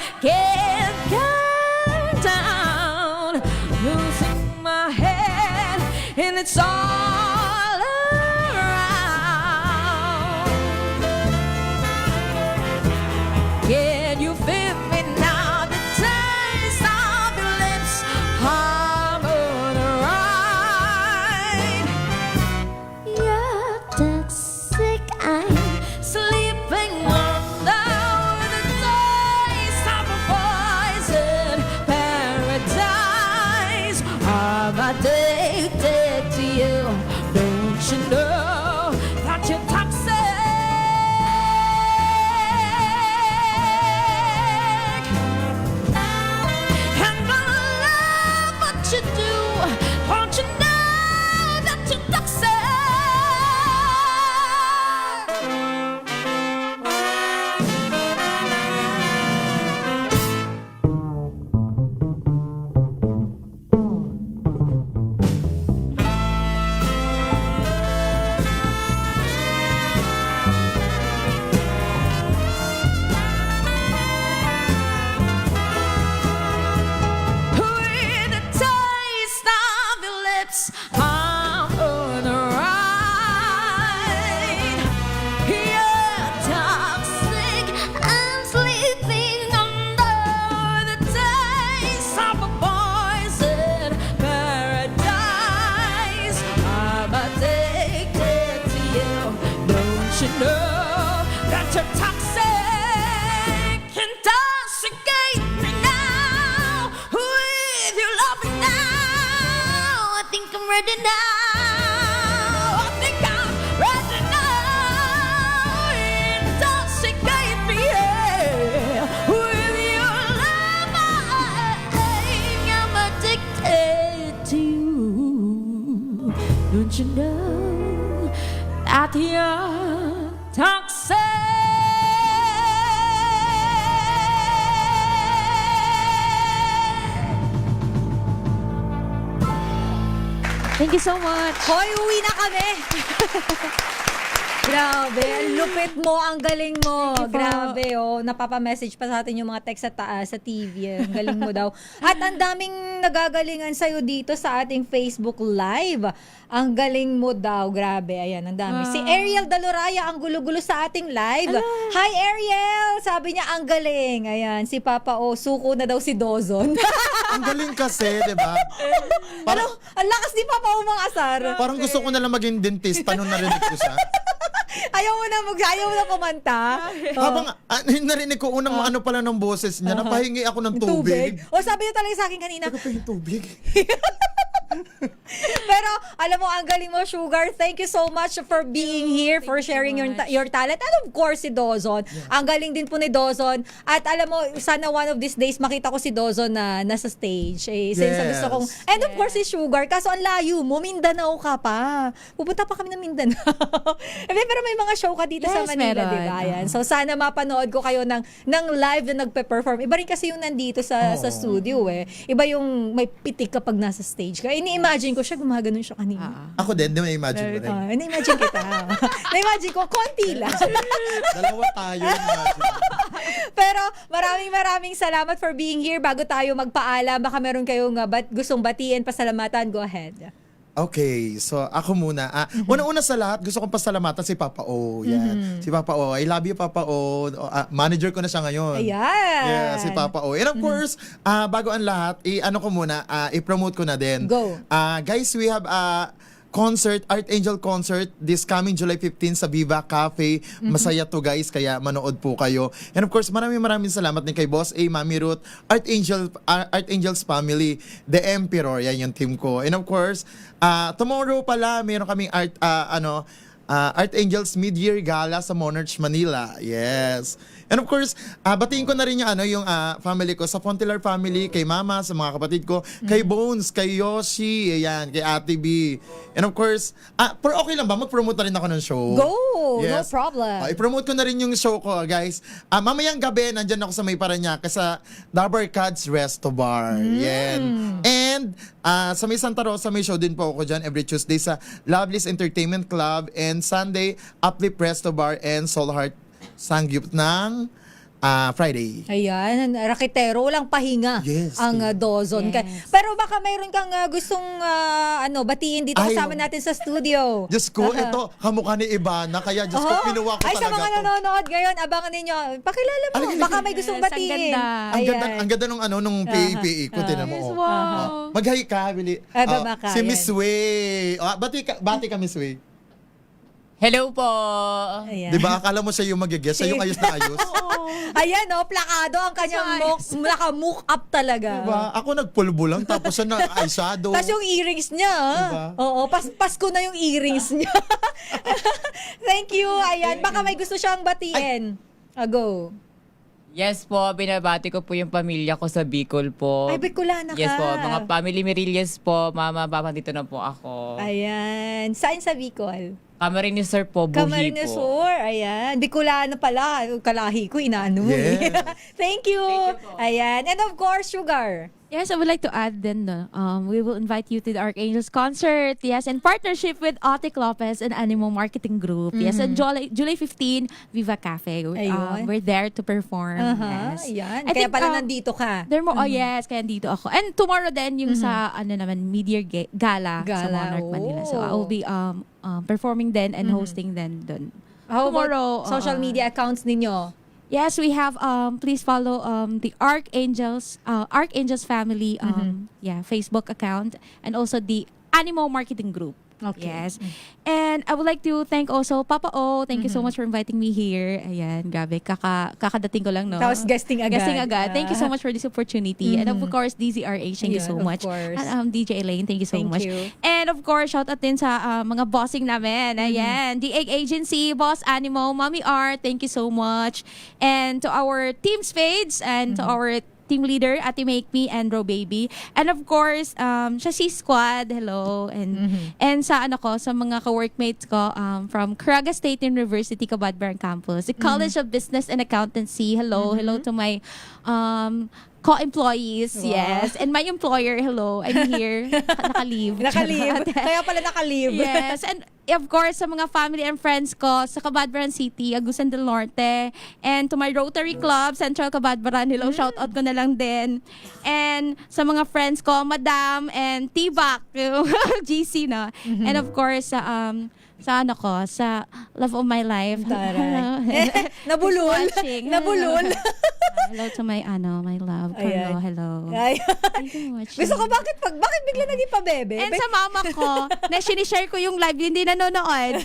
you're toxic, intoxicate me now with your loving now. I think I'm ready now. I think I'm ready now. Intoxicate me, yeah, with your love. I'm addicted to you. Don't you know that you're toxic? Thank you so much. Hoy, uwi na kami. Grabe, ang lupit mo, ang galing mo. Grabe, oh. Napapa-message pa sa atin yung mga text sa taas, sa TV. Ang galing mo daw. At ang daming nagagalingan sa'yo dito sa ating Facebook Live. Ang galing mo daw. Grabe, ayan, ang dami. Si Ariel Daloraya, ang gulo-gulo sa ating live. Hi, Ariel! Sabi niya, ang galing. Ayan, si Papa O, suko na daw si Dozon. Ang galing kasi, di ba? Parang, ang lakas ni Papa O mga asar. Parang gusto ko na lang maging dentista nung narinig ko siya. Ayaw mo na kumanta. Habang narinig ko unang ano pala ng boses niya, napahingi ako ng tubig. O sabi niya talaga sa akin kanina. Ako pa yung tubig. Pero alam mo, ang galing mo, Sugar. Thank you so much for being here, for sharing your talent. And of course, si Dozon. Ang galing din po ni Dozon. At alam mo, sana one of these days makita ko si Dozon na nasa stage. Since gusto kong... And of course, si Sugar. Kaso ang layo mo, Mindanao ka pa. Pupunta pa kami ng Mindanao. Pero may mga show ka dito sa Manila, di ba? So sana mapanood ko kayo ng live na nagpe-perform. Iba rin kasi yung nandito sa studio Iba yung may pitik kapag nasa stage ka. Ini-imagine ko siya, gumaganon siya kanina. Ako din, na-imagine mo rin. Na-imagine kita. Na-imagine ko, konti lang. Dalawa tayo. Pero maraming salamat for being here. Bago tayo magpaalam, baka meron kayong gustong batiin, pasalamatan, go ahead. Okay, so ako muna. Una-una sa lahat, gusto kong pasalamatan si Papa O. Yan. Si Papa O. I love you, Papa O. Manager ko na siya ngayon. Ayan. Yeah, si Papa O. And of course, bago ang lahat, i-promote ko na din. Go. Guys, we have concert, Art Angel concert this coming July 15 sa Viva Cafe. Masaya to guys, kaya manood po kayo. And of course, maraming salamat din kay Boss A, Mami Ruth, Art Angels family, The Emperor, yan yung team ko. And of course, tomorrow pala, meron kaming Art Angels Mid-Year Gala sa Monarch Manila. Yes. And of course, batiin ko na rin yung family ko, sa Fontilar family, kay Mama, sa mga kapatid ko, kay Bones, kay Yoshi, ayan, kay Ate B. And of course, pero okay lang ba? Mag-promote na rin ako ng show. Go! Yes. No problem. I-promote ko na rin yung show ko, guys. Mamayang gabi, nandyan ako sa May Parañaque sa Dabar Cats Resto Bar. Yan. And sa May Santa Rosa, may show din po ako dyan every Tuesday sa Loveless Entertainment Club, and Sunday, Uplift Resto Bar and Soul Heart Sangyup ng Friday. Ayan, raketero, walang pahinga ang Dozon. Yes. Pero baka mayroon kang gustong batiin dito kasama natin sa studio. Diyos ko, ito, kamukha ni Ivana, kaya Diyos ko, pinuwa ko talaga sa mga nanonood ngayon, abangan ninyo. Pakilala mo, baka may gustong batiin. Ang ganda nung PAPA ko, tinan mo. Wow. Mag-hi ka, Billy. Si Miss Way. Bati ka, Miss Way. Hello po! Di ba? Akala mo siya yung mag-guess, siya yung ayos na ayos. Ayan, plakado ang kanyang naka-mook up talaga. Diba? Ako nagpulbo lang, tapos siya na-eyeshadow. Tapos yung earrings niya. Diba? Oo, Pasko na yung earrings niya. Thank you. Ayan, baka may gusto siyang batiin. Go. Yes po, binabati ko po yung pamilya ko sa Bicol po. Ay, Bicolana ka. Yes po, mga family Mirillas po, mama, papa, dito na po ako. Ayan. Saan sa Bicol? Camarines Sur po, Buhi Camarines po. Sur, ayan. Bicolana pala, kalahi ko, inaano mo. Thank you. Ayan. And of course, Sugar. Yes, I would like to add then, we will invite you to the Archangels concert. Yes, in partnership with Otic Lopez and Animo Marketing Group. Yes, on July 15, Viva Cafe. We're there to perform. Yes. Ayan. Kaya pala nandito ka. Yes, kaya nandito ako. And tomorrow then, yung sa, Mid-Year Gala sa Monarch Manila. So, I will be performing then and hosting then dun. How tomorrow, about social media accounts ninyo? Yes, we have please follow the Archangels family Facebook account, and also the Animo Marketing Group. Okay. Yes. And I would like to thank also Papa O. Thank you so much for inviting me here. Ayan, grabe. Kakadating ko lang, no? Tapos guesting agad. Guesting agad. Thank you so much for this opportunity. And of course, DZRH, thank you so Yun, much. of course. And DJ Elaine, thank you so Thank much. you. And of course, shout out din sa mga bossing namin. Ayan, The Egg Agency, Boss Animo, Mommy Art, thank you so much. And to our Team Spades and to our team leader, Ate Make Me, and Bro Baby. And of course, Shashi Squad, hello. And sa sa mga ka-workmates ko from Caraga State University, Cabadbaran Campus, the College of Business and Accountancy, hello. Hello to my co-employees, yes. And my employer, hello. I'm here. Naka-leave. Naka-leave. Kaya pala naka-leave. Yes. And of course, sa mga family and friends ko sa Cabadbaran City, Agusan del Norte, and to my Rotary Club, Central Cabadbaran, hello, shout out ko na lang din. And sa mga friends ko, Madam and T-Bac, GC na. And of course, sa love of my life. Nabulol. Nabulol. Hello to my my love. Ayan. Hello. Ay. Thank you so much. Gusto ko, bakit bigla naging pabebe? And sa mama ko, na sinishare ko yung live, hindi nanonood.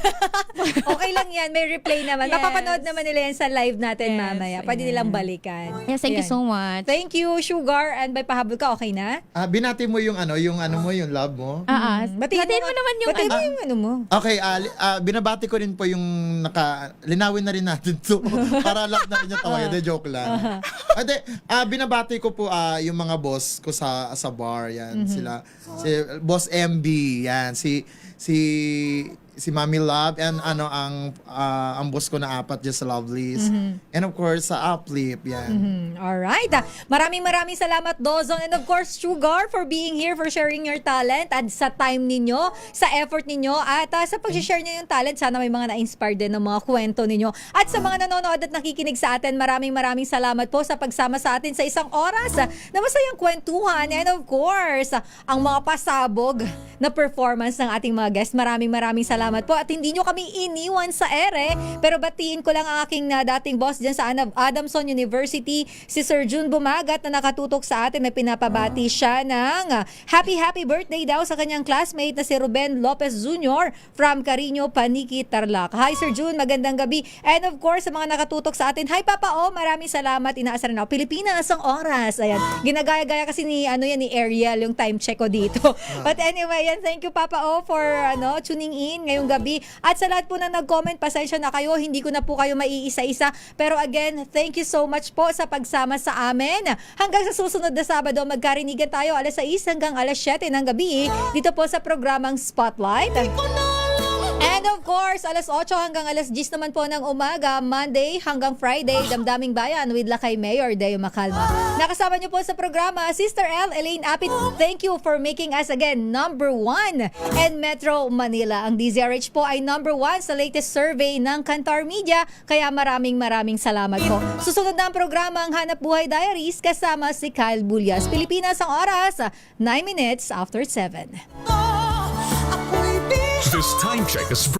Okay lang yan, may replay naman. Yes. Mapapanood naman nila yan sa live natin Yes, mamaya. Pwede nilang balikan. Yes, thank you Ayan. so much. Thank you, Sugar. And may pahabol ka, okay na? Binati mo yung yung love mo. Batiin mo naman yung batiin mo yung ano mo. Okay, binabati ko rin po yung linawin na rin natin to para lahat na rin yung tawagan. Joke lang. Binabati ko po yung mga boss ko sa bar, yan. Sila, si Boss MB, yan. Si Mami Love and ang boss ko na 4 dyan sa Lovelies. And of course, sa Uplift, yan. Alright. Maraming salamat, Dozon. And of course, Sugar, for being here, for sharing your talent at sa time ninyo, sa effort ninyo, at sa pag-share nyo yung talent, sana may mga na-inspire din ng mga kwento ninyo. At sa mga nanonood at nakikinig sa atin, maraming salamat po sa pagsama sa atin sa isang oras na masayang kwentuhan. And of course, ang mga pasabog na performance ng ating mga guests. Maraming salamat po. At hindi nyo kami iniwan sa ere, pero batiin ko lang ang aking dating boss dyan sa Adamson University, si Sir June Bumagat, na nakatutok sa atin. May pinapabati siya ng happy birthday daw sa kanyang classmate na si Ruben Lopez Jr. from Carino, Paniki, Tarlac. Hi Sir June, magandang gabi. And of course, sa mga nakatutok sa atin, hi Papa O, maraming salamat. Inaasaran ako. Pilipinas ang oras. Ayan. Ginagaya-gaya kasi ni Ariel yung time check ko dito. But anyway, yan, thank you Papa O for tuning in ngayong gabi. At sa lahat po na nag-comment, pasensya na kayo, hindi ko na po kayo maiisa-isa. Pero again, thank you so much po sa pagsama sa amin. Hanggang sa susunod na Sabado, magkarinigan tayo alas 6 hanggang alas 7 ng gabi dito po sa programang Spotlight. And of course, alas 8 hanggang alas 10 naman po ng umaga, Monday hanggang Friday, Damdaming Bayan with Lakay Mayor Deo Macalma. Nakasama niyo po sa programa, Sister L, Elaine Apit. Thank you for making us again number 1 in Metro Manila. Ang DZRH po ay number 1 sa latest survey ng Kantar Media, kaya maraming salamat po. Susunod na ang programa ang Hanap Buhay Diaries kasama si Kyle Bulyas. Pilipinas ang oras, 9 minutes after 7. This time check is